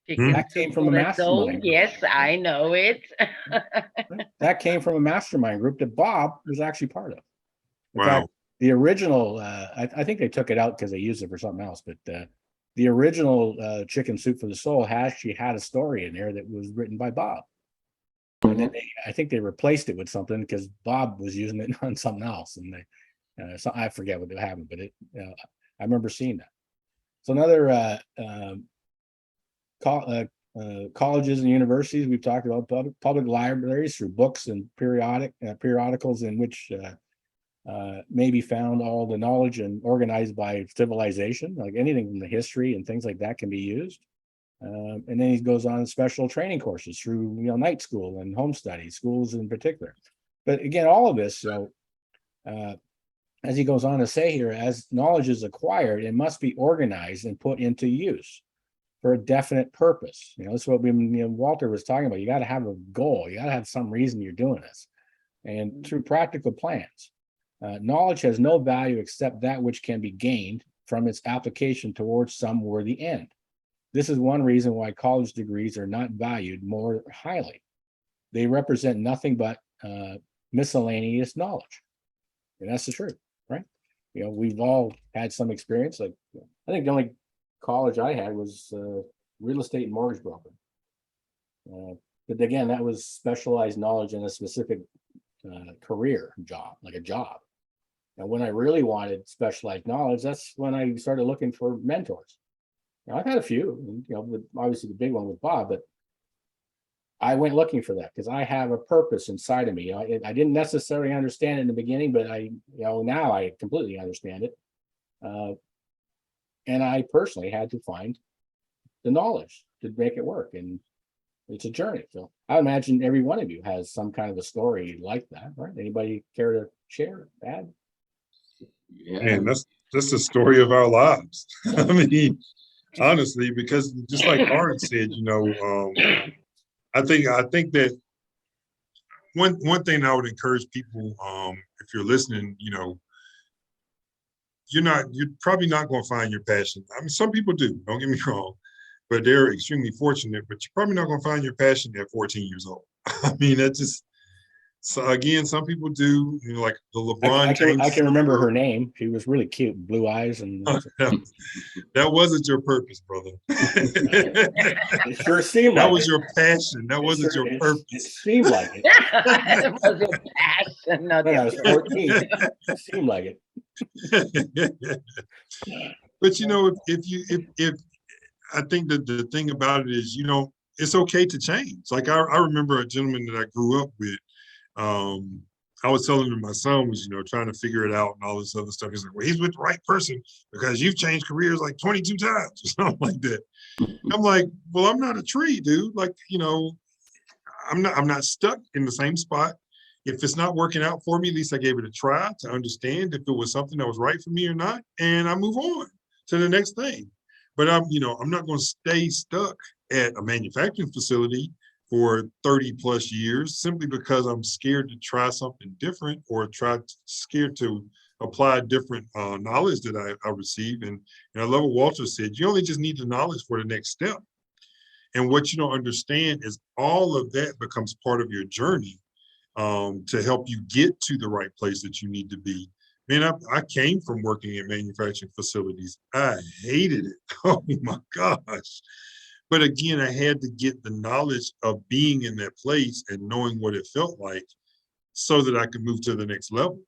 Speaker 1: That came from a mastermind.
Speaker 4: Yes, I know it.
Speaker 1: That came from a mastermind group that Bob was actually part of. In
Speaker 2: Wow.
Speaker 1: fact, the original, I think they took it out because they used it for something else, but the original Chicken Soup for the Soul actually had a story in there that was written by Bob. And then I think they replaced it with something because Bob was using it on something else. And so I forget what happened, but I remember seeing that. So another colleges and universities, we've talked about public libraries through books and periodicals in which may be found all the knowledge and organized by civilization, like anything from the history and things like that can be used. And then he goes on special training courses through night school and home study schools in particular. But again, all of this, as he goes on to say here, as knowledge is acquired, it must be organized and put into use for a definite purpose. That's what Walter was talking about. You got to have a goal. You got to have some reason you're doing this. And through practical plans, knowledge has no value except that which can be gained from its application towards some worthy end. This is one reason why college degrees are not valued more highly. They represent nothing but miscellaneous knowledge. And that's the truth, right? We've all had some experience. Like, I think the only college I had was real estate and mortgage broker. But again, that was specialized knowledge in a specific career job, like a job. And when I really wanted specialized knowledge, that's when I started looking for mentors. I've had a few, obviously the big one was Bob, but I went looking for that because I have a purpose inside of me. I didn't necessarily understand it in the beginning, but now I completely understand it. And I personally had to find the knowledge to make it work. And it's a journey. So I imagine every one of you has some kind of a story like that, right? Anybody care to share, add?
Speaker 3: Yeah.
Speaker 2: And that's the story of our lives. I mean, honestly, because just like Art said, I think that one thing I would encourage people, if you're listening, you're probably not going to find your passion. I mean, some people do, don't get me wrong, but they're extremely fortunate, but you're probably not going to find your passion at 14 years old. I mean, so again, some people do, like the LeBron James.
Speaker 1: I can remember her name. She was really cute, blue eyes. And
Speaker 2: that wasn't your purpose, brother.
Speaker 1: It sure seemed like
Speaker 2: that was your passion. That wasn't your purpose.
Speaker 1: It seemed like it.
Speaker 4: It was your passion. Not
Speaker 1: when I was 14, it seemed like it.
Speaker 2: But if I think that the thing about it is, it's okay to change. Like I remember a gentleman that I grew up with. I was telling him my son was, trying to figure it out and all this other stuff. He's like, well, he's with the right person because you've changed careers like 22 times or something like that. I'm like, well, I'm not a tree, dude. Like, I'm not stuck in the same spot. If it's not working out for me, at least I gave it a try to understand if it was something that was right for me or not. And I move on to the next thing. But I'm not going to stay stuck at a manufacturing facility for 30 plus years simply because I'm scared to try something different or scared to apply different knowledge that I received. And I love what Walter said, you only just need the knowledge for the next step. And what you don't understand is all of that becomes part of your journey to help you get to the right place that you need to be. Man, I came from working in manufacturing facilities. I hated it. Oh my gosh. But again, I had to get the knowledge of being in that place and knowing what it felt like so that I could move to the next level.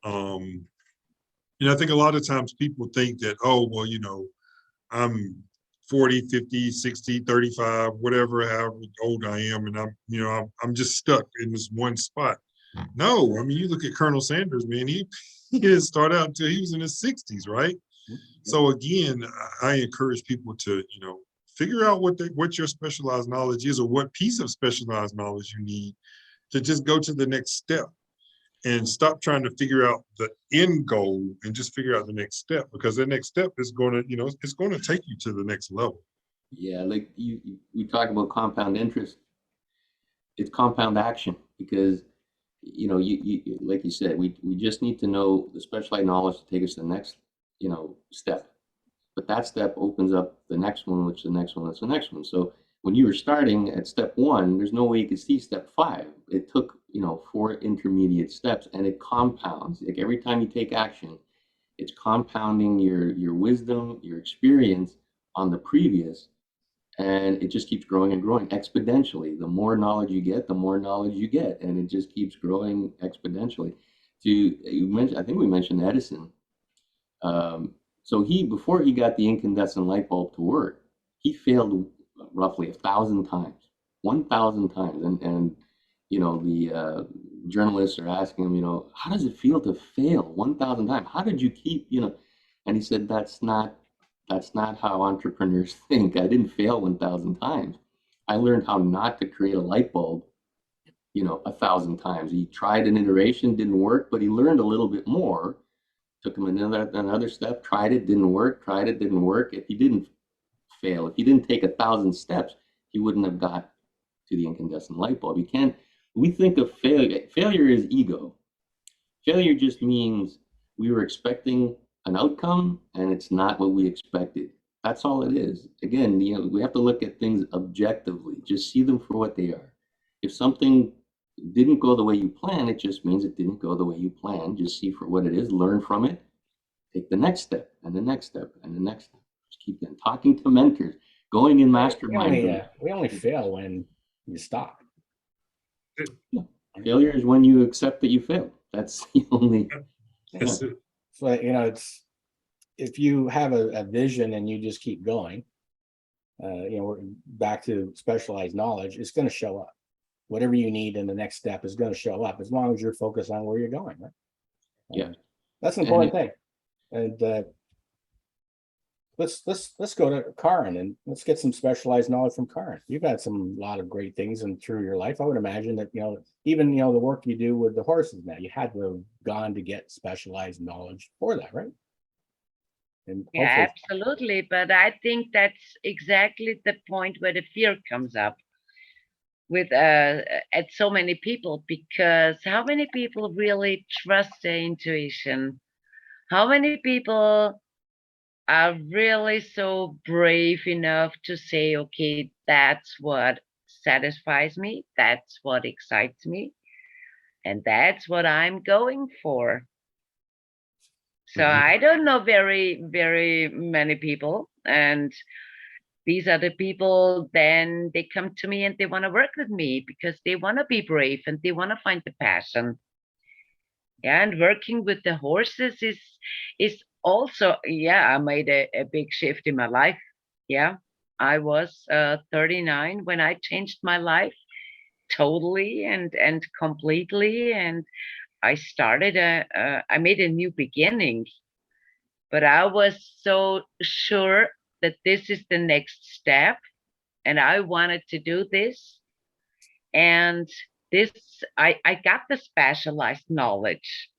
Speaker 2: I think a lot of times people think that, oh, well, I'm 40, 50, 60, 35, whatever, however old I am. And I'm just stuck in this one spot. No, I mean, you look at Colonel Sanders, man, he didn't start out until he was in his 60s, right? So again, I encourage people to, figure out what your specialized knowledge is or what piece of specialized knowledge you need to just go to the next step and stop trying to figure out the end goal and just figure out the next step, because the next step is going to, it's going to take you to the next level.
Speaker 3: Yeah, like we talk about compound interest. It's compound action because, you like you said, we just need to know the specialized knowledge to take us to the next, step. But that step opens up the next one, which the next one, that's the next one. So when you were starting at step 1, there's no way you could see step 5. It took, 4 intermediate steps, and it compounds. Like every time you take action, it's compounding your wisdom, your experience on the previous, and it just keeps growing and growing exponentially. The more knowledge you get, the more knowledge you get, and it just keeps growing exponentially. I think we mentioned Edison. So before he got the incandescent light bulb to work, he failed roughly 1,000 times, 1,000 times. And the journalists are asking him, how does it feel to fail 1,000 times? How did you keep, and he said, that's not how entrepreneurs think. I didn't fail 1,000 times. I learned how not to create a light bulb, 1,000 times. He tried an iteration, didn't work, but he learned a little bit more. took him another step, tried it, didn't work, tried it, didn't work. If he didn't fail, if he didn't take 1,000 steps, he wouldn't have got to the incandescent light bulb. You can't, we think of failure. Failure is ego. Failure just means we were expecting an outcome and it's not what we expected. That's all it is. Again, we have to look at things objectively, just see them for what they are. If something didn't go the way you planned, it just means it didn't go the way you planned. Just see for what it is, learn from it, take the next step and the next step and the next step. Just keep them talking to mentors, going in mastermind.
Speaker 1: We only fail when you stop.
Speaker 3: Yeah. Failure is when you accept that you failed. That's the only.
Speaker 2: That's it.
Speaker 1: So, it's, if you have a vision and you just keep going, we're back to specialized knowledge, it's going to show up. Whatever you need in the next step is going to show up, as long as you're focused on where you're going, right?
Speaker 3: Yeah.
Speaker 1: That's an important thing. And let's go to Karin and let's get some specialized knowledge from Karin. You've had some lot of great things through your life. I would imagine that even the work you do with the horses now, you had to have gone to get specialized knowledge for that, right? And
Speaker 4: yeah, absolutely. But I think that's exactly the point where the fear comes up with at so many people, because how many people really trust their intuition? How many people are really so brave enough to say, okay, that's what satisfies me, that's what excites me, and that's what I'm going for? So I don't know very, very many people, and these are the people, then they come to me and they want to work with me because they want to be brave and they want to find the passion. Yeah, and working with the horses is also, I made a big shift in my life. Yeah, I was 39 when I changed my life totally and completely, and I started I made a new beginning. But I was so sure that this is the next step and I wanted to do this. And this, I got the specialized knowledge.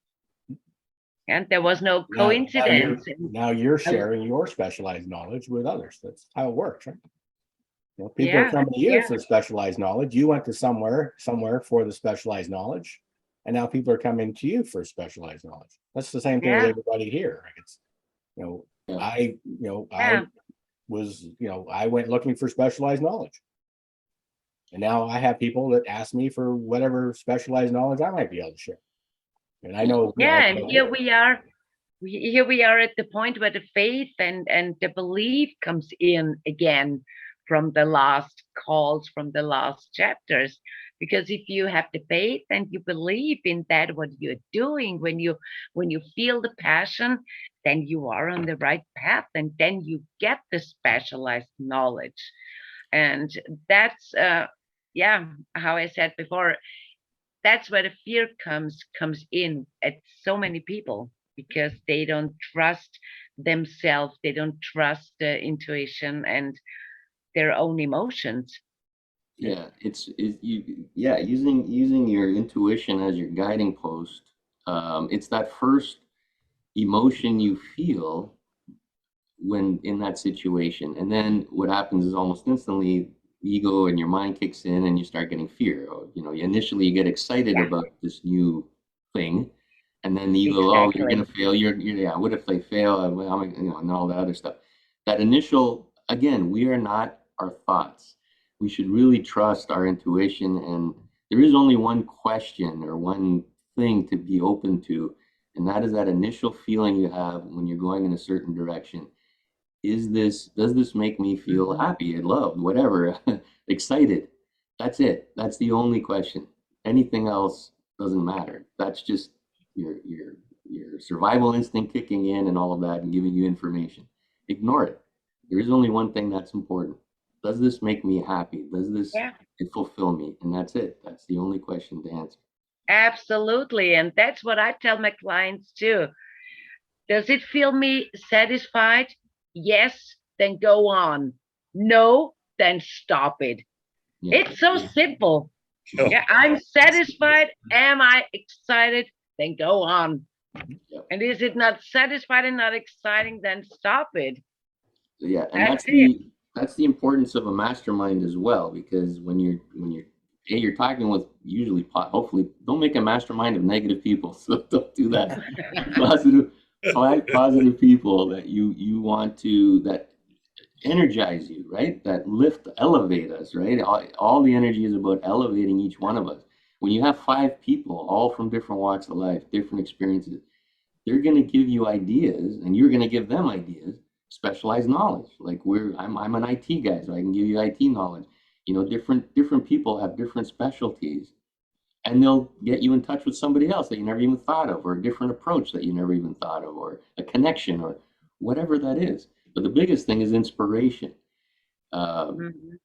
Speaker 4: And there was no coincidence.
Speaker 1: Now you're sharing your specialized knowledge with others. That's how it works, right? People are coming to you for specialized knowledge. You went to somewhere for the specialized knowledge, and now people are coming to you for specialized knowledge. That's the same thing with everybody here. It's, I went looking for specialized knowledge, and now I have people that ask me for whatever specialized knowledge I might be able to share. And I know.
Speaker 4: And here we are. Here we are at the point where the faith and the belief comes in again from the last calls, from the last chapters. Because if you have the faith and you believe in that what you're doing, when you feel the passion, then you are on the right path, and then you get the specialized knowledge. And that's how I said before, that's where the fear comes in at so many people, because they don't trust themselves, they don't trust the intuition and their own emotions.
Speaker 3: Using your intuition as your guiding post. It's that first emotion you feel when in that situation, and then what happens is almost instantly ego and your mind kicks in and you start getting fear. Initially you get excited about this new thing, and then you go, oh, you're gonna fail. What if they fail? And all that other stuff. That initial, again, we are not our thoughts. We should really trust our intuition, and there is only one question or one thing to be open to, and that is that initial feeling you have when you're going in a certain direction. Does this make me feel happy, loved, whatever, excited? That's it. That's the only question. Anything else doesn't matter. That's just your survival instinct kicking in and all of that and giving you information. Ignore it. There is only one thing that's important. Does this make me happy? Does this fulfill me? And that's it. That's the only question to answer.
Speaker 4: Absolutely. And that's what I tell my clients too. Does it feel me satisfied? Yes, then go on. No, then stop it. It's so simple. I'm satisfied. Am I excited? Then go on. And is it not satisfied and not exciting, then stop it.
Speaker 3: Yeah, and
Speaker 4: That's it.
Speaker 3: that's the importance of a mastermind as well, because when you're talking with usually hopefully don't make a mastermind of negative people, so don't do that. Positive, find positive people that you want to, that energize you, right? That lift, elevate us, right? All the energy is about elevating each one of us. When you have 5 people, all from different walks of life, different experiences, they're going to give you ideas, and you're going to give them ideas, specialized knowledge. Like I'm an IT guy, so I can give you IT knowledge. You know, different people have different specialties, and they'll get you in touch with somebody else that you never even thought of, or a different approach that you never even thought of, or a connection, or whatever that is. But the biggest thing is inspiration.
Speaker 4: Mhm.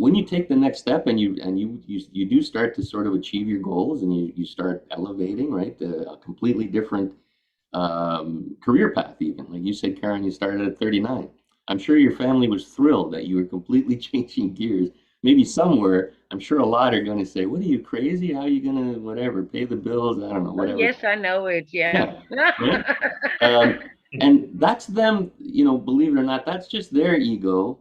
Speaker 3: When you take the next step and you do start to sort of achieve your goals, and you start elevating, right, a completely different career path. Even like you said, Karen, you started at 39. I'm sure your family was thrilled that you were completely changing gears. Maybe somewhere, I'm sure a lot are going to say, what are you, crazy? How are you going to, whatever, pay the bills? I don't know,
Speaker 4: Oh,
Speaker 3: whatever.
Speaker 4: yes, I know it. Yeah.
Speaker 3: Yeah, right? And that's them, believe it or not, that's just their ego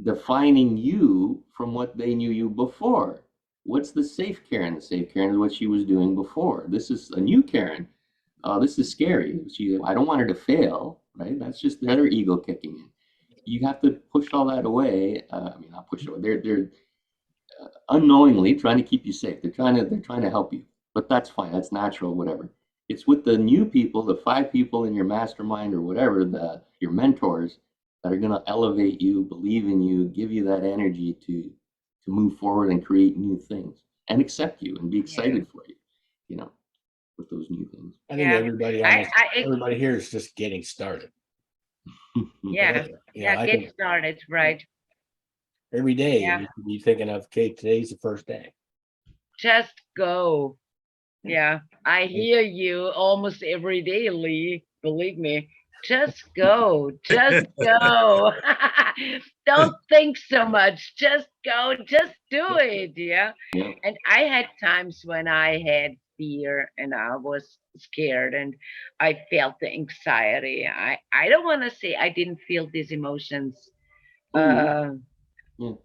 Speaker 3: defining you from what they knew you before. What's the safe Karen? The safe Karen is what she was doing before. This is a new Karen. This is scary. I don't want her to fail, right? That's just their ego kicking in. You have to push all that away. I mean, not push it away. They're unknowingly trying to keep you safe. They're trying to help you, but that's fine. That's natural. Whatever. It's with the new people, the 5 people in your mastermind or whatever, your mentors that are going to elevate you, believe in you, give you that energy to move forward and create new things and accept you and be
Speaker 4: Yeah.
Speaker 3: excited for you, with those new things.
Speaker 1: I think
Speaker 4: Yeah.
Speaker 1: everybody
Speaker 4: I, I,
Speaker 1: everybody here is just getting started.
Speaker 4: yeah. Yeah.
Speaker 1: I
Speaker 4: Get
Speaker 1: think
Speaker 4: started. Right.
Speaker 1: every day
Speaker 4: Yeah.
Speaker 1: you should be thinking of, okay, today's the first day.
Speaker 4: Just go. Yeah. I hear you almost every day, Lee. Believe me. Just go. Just go. Don't think so much. Just go. Just do it. Yeah.
Speaker 3: Yeah.
Speaker 4: And I had times when I had fear and I was scared and I felt the anxiety. I don't want to say I didn't feel these emotions.
Speaker 3: Oh, yeah.
Speaker 4: Uh,
Speaker 3: Yeah.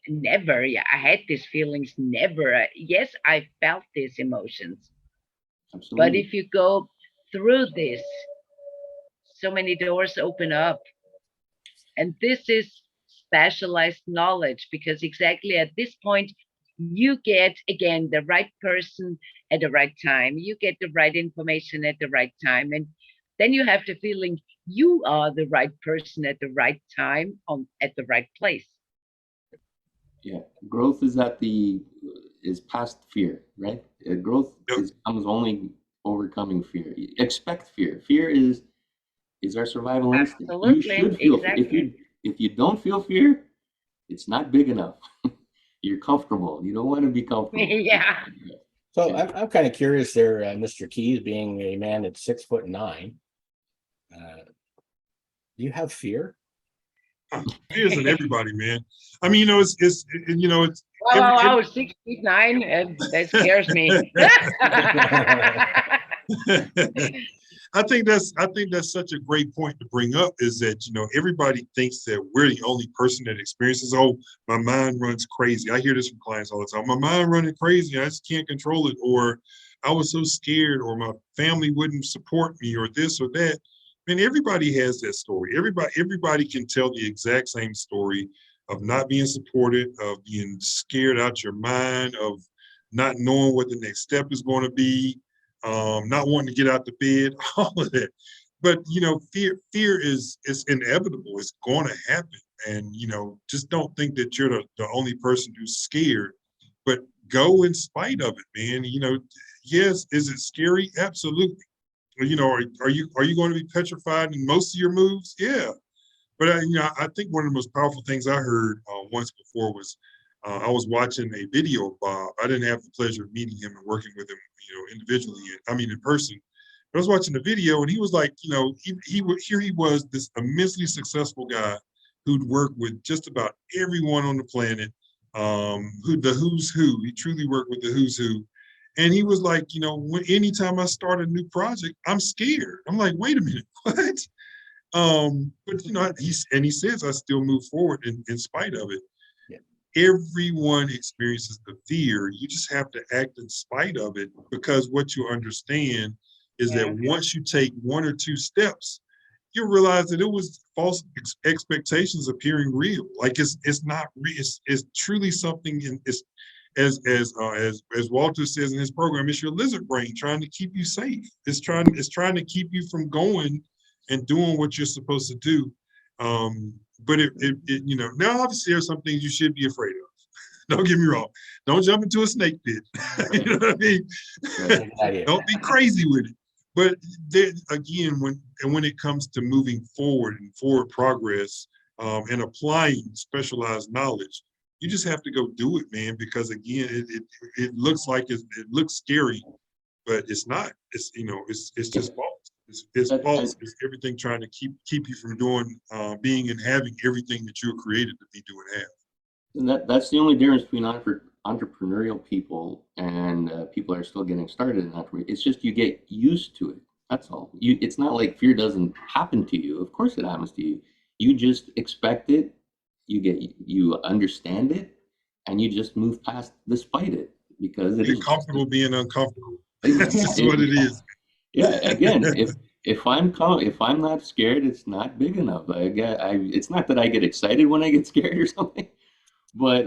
Speaker 4: Never. Yeah, I had these feelings. Never. Yes, I felt these emotions. But
Speaker 3: Absolutely.
Speaker 4: if you go through this, so many doors open up. And this is specialized knowledge because exactly at this point, you get again the right person at the right time. You get the right information at the right time. And then you have the feeling you are the right person at the right time at the right place.
Speaker 3: Yeah. Growth is past fear, right? Growth
Speaker 2: Yep.
Speaker 3: comes only overcoming fear. Expect fear. Fear is our survival instinct. You
Speaker 4: Absolutely.
Speaker 3: should feel fear.
Speaker 4: Exactly.
Speaker 3: If you don't feel fear, it's not big enough. You're comfortable. You don't want to be comfortable.
Speaker 4: Yeah.
Speaker 1: So
Speaker 3: Yeah.
Speaker 1: I'm kind of curious there, Mr. Keys, being a man that's 6'9". Do you have fear?
Speaker 2: Fears in everybody, man. I mean, it's
Speaker 4: Wow, 6'9", and that scares me.
Speaker 2: I think that's such a great point to bring up, is that everybody thinks that we're the only person that experiences, oh, my mind runs crazy. I hear this from clients all the time. My mind running crazy, I just can't control it, or I was so scared, or my family wouldn't support me, or this or that. I mean, everybody has that story. Everybody can tell the exact same story of not being supported, of being scared out your mind, of not knowing what the next step is going to be, not wanting to get out the bed, all of that. But fear is inevitable. It's going to happen, and just don't think that you're the only person who's scared. But go in spite of it, man. Yes, is it scary? Absolutely. Are you going to be petrified in most of your moves? Yeah. But I think one of the most powerful things I heard once before was I was watching a video of Bob. I didn't have the pleasure of meeting him and working with him, individually. I mean, in person. But I was watching the video, and he was like, here he was, this immensely successful guy who'd worked with just about everyone on the planet, the who's who. He truly worked with the who's who. And he was like, anytime I start a new project, I'm scared. I'm like, wait a minute, what? But he says I still move forward in spite of it.
Speaker 1: Yeah.
Speaker 2: Everyone experiences the fear. You just have to act in spite of it, because what you understand is that once you take one or two steps, you realize that it was false expectations appearing real. Like it's not real. It's truly something. It's as Walter says in his program, it's your lizard brain trying to keep you safe. It's trying to keep you from going and doing what you're supposed to do. But now obviously there's some things you should be afraid of. Don't get me wrong. Don't jump into a snake pit. You know what I mean? Don't be crazy with it. But again, when it comes to moving forward and forward progress, and applying specialized knowledge, you just have to go do it, man. Because again, it looks like it looks scary, but it's not. It's just false. It's false. It's everything trying to keep you from doing, being and having everything that you were created to be, do, and have.
Speaker 3: And that's the only difference between entrepreneurial people and people that are still getting started in entrepreneurship. It's just you get used to it. That's all. It's not like fear doesn't happen to you. Of course it happens to you. You just expect it. You understand it, and you just move past despite it, because it
Speaker 2: is comfortable being uncomfortable. That's just what it is.
Speaker 3: Yeah. Again, if I'm not scared, it's not big enough. It's not that I get excited when I get scared or something. But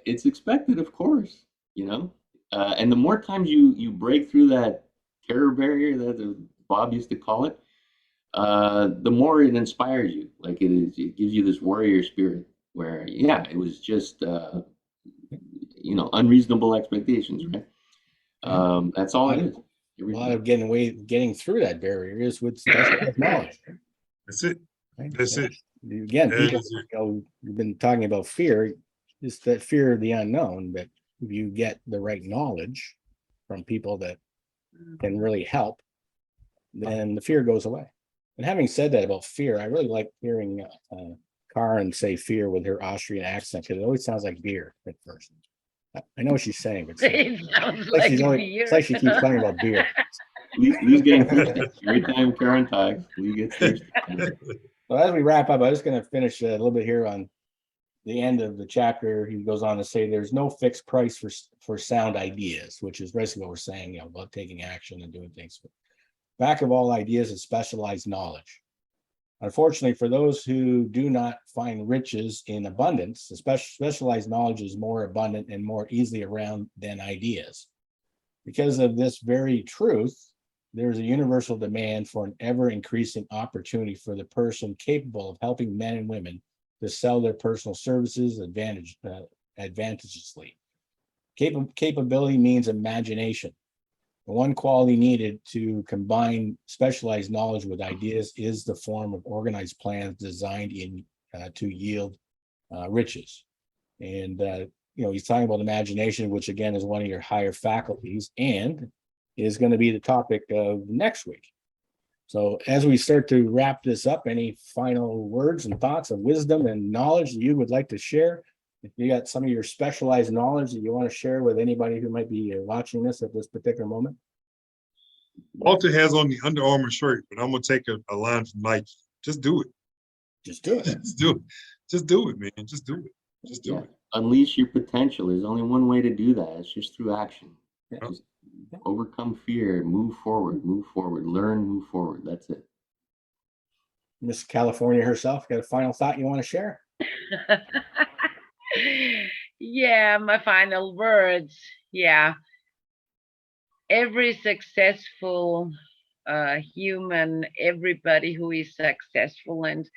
Speaker 3: it's expected, of course, and the more times you break through that terror barrier that Bob used to call it, the more it inspires you. Like it gives you this warrior spirit where, it was just, unreasonable expectations, right? That's all it is.
Speaker 1: A lot of getting through that barrier is with specialized knowledge.
Speaker 2: That's it. Right? That's it.
Speaker 1: Again, people, you've been talking about fear. It's that fear of the unknown, that if you get the right knowledge from people that can really help, then the fear goes away. And having said that about fear, I really like hearing Karen say fear with her Austrian accent, because it always sounds like beer at first. I know what she's saying, but it's like she keeps talking about beer.
Speaker 3: Lee's getting thirsty. Every time Karen talks, Lee gets thirsty.
Speaker 1: So as we wrap up, I'm just going to finish a little bit here on the end of the chapter. He goes on to say there's no fixed price for sound ideas, which is basically what we're saying, about taking action and doing things. Back of all ideas is specialized knowledge. Unfortunately, for those who do not find riches in abundance, specialized knowledge is more abundant and more easily around than ideas. Because of this very truth, there is a universal demand for an ever-increasing opportunity for the person capable of helping men and women to sell their personal services advantageously. Capability means imagination. The one quality needed to combine specialized knowledge with ideas is the form of organized plans designed to yield riches. And he's talking about imagination, which again is one of your higher faculties, and is going to be the topic of next week. So as we start to wrap this up, any final words and thoughts of wisdom and knowledge that you would like to share? If you got some of your specialized knowledge that you want to share with anybody who might be watching this at this particular moment.
Speaker 2: Walter has on the Under Armour shirt, but I'm going to take a line from Nike. Just do it.
Speaker 1: Just do it.
Speaker 2: Just do it. Just do it, man. Just do it. Just do it.
Speaker 3: Unleash your potential. There's only one way to do that. It's just through action.
Speaker 1: Yeah.
Speaker 3: Just overcome fear, move forward, learn, move forward. That's it.
Speaker 1: Miss California herself, got a final thought you want to share?
Speaker 4: Yeah, my final words. Yeah. Every successful human, everybody who is successful, and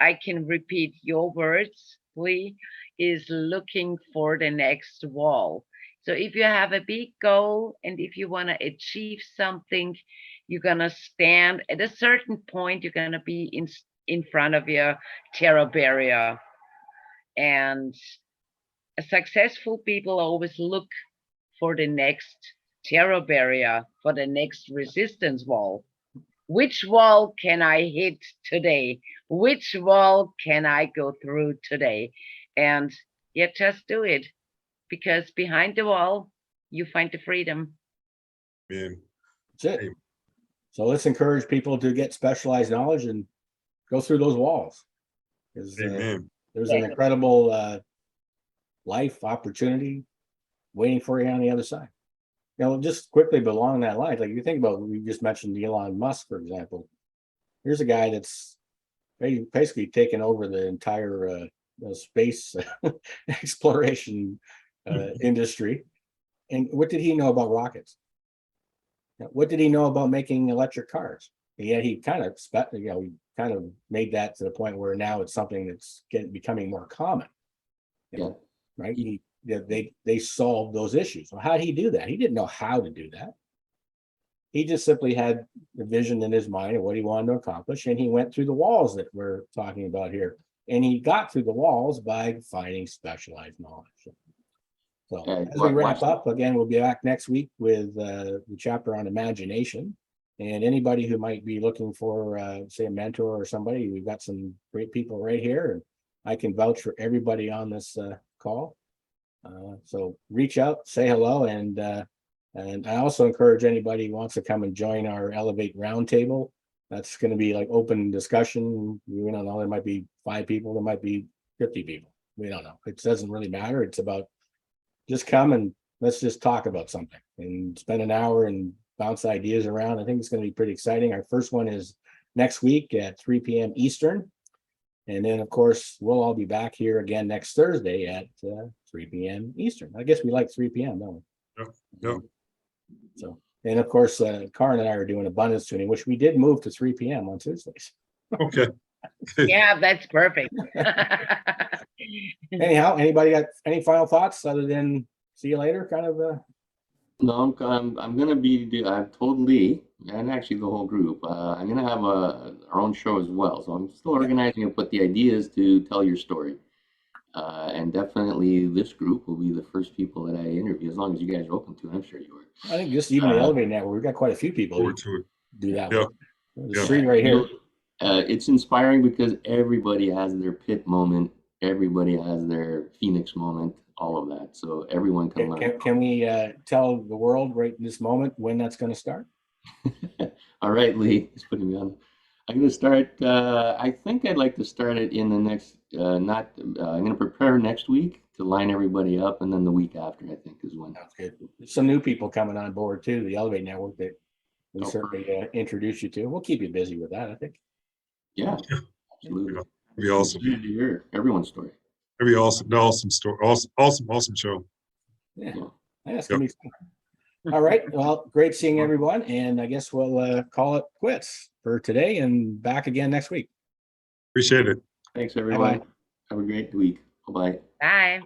Speaker 4: I can repeat your words, Lee, is looking for the next wall. So if you have a big goal and if you want to achieve something, you're going to stand at a certain point, you're going to be in front of your terror barrier. And successful people always look for the next terror barrier, for the next resistance wall. Which wall can I hit today? Which wall can I go through today? And just do it, because behind the wall, you find the freedom.
Speaker 2: Man.
Speaker 1: That's it. So let's encourage people to get specialized knowledge and go through those walls. Because there's an incredible life opportunity waiting for you on the other side. You know, just quickly, but along that line, like you think about, we just mentioned Elon Musk, for example. Here's a guy that's basically taken over the entire space exploration industry. And what did he know about rockets? What did he know about making electric cars? Yeah, he kind of made that to the point where now it's something that's becoming more common. Right? They solved those issues. Well, how did he do that? He didn't know how to do that. He just simply had the vision in his mind of what he wanted to accomplish, and he went through the walls that we're talking about here. And he got through the walls by finding specialized knowledge. So as we wrap up, again, we'll be back next week with the chapter on imagination. And anybody who might be looking for, say, a mentor or somebody, we've got some great people right here, and I can vouch for everybody on this call. So reach out, say hello, and I also encourage anybody who wants to come and join our Elevate Roundtable. That's going to be like open discussion. We don't know, there might be 5 people, there might be 50 people. We don't know. It doesn't really matter. It's about just come and let's just talk about something and spend an hour and bounce ideas around. I think it's going to be pretty exciting. Our first one is next week at 3 p.m. Eastern. And then, of course, we'll all be back here again next Thursday at 3 p.m. Eastern. I guess we like 3 p.m., don't we?
Speaker 2: Yep.
Speaker 1: So, and of course, Karin and I are doing abundance tuning, which we did move to 3 p.m. on Tuesdays.
Speaker 2: Okay.
Speaker 4: Yeah, that's perfect.
Speaker 1: Anyhow, anybody got any final thoughts other than see you later kind of?
Speaker 3: No, I'm going to be, I've told Lee and actually the whole group, I'm going to have our own show as well. So I'm still organizing and put the ideas to tell your story. And definitely this group will be the first people that I interview, as long as you guys are open to it. I'm sure you are.
Speaker 1: I think just even the Elevate Network, we've got quite a few people who do that.
Speaker 2: Yep.
Speaker 1: There's 3 right here.
Speaker 3: It's inspiring because everybody has their pit moment. Everybody has their Phoenix moment, all of that. So everyone can learn.
Speaker 1: Can we tell the world right in this moment when that's going to start?
Speaker 3: All right, Lee, he's putting me on. I'm going to start, I think I'd like to start it in the next, I'm going to prepare next week to line everybody up, and then the week after, I think, is when.
Speaker 1: That's good. Some new people coming on board too, the Elevate Network that we certainly introduce you to. We'll keep you busy with that, I think.
Speaker 3: Yeah, absolutely.
Speaker 2: It'd be awesome.
Speaker 3: To hear everyone's story.
Speaker 2: It'd be awesome. Awesome story. Awesome show.
Speaker 1: Yeah. That's gonna be fun. All right. Well, great seeing everyone, and I guess we'll call it quits for today and back again next week.
Speaker 2: Appreciate it.
Speaker 3: Thanks, everyone.
Speaker 1: Bye-bye.
Speaker 3: Have a great week. Bye-bye.
Speaker 4: Bye.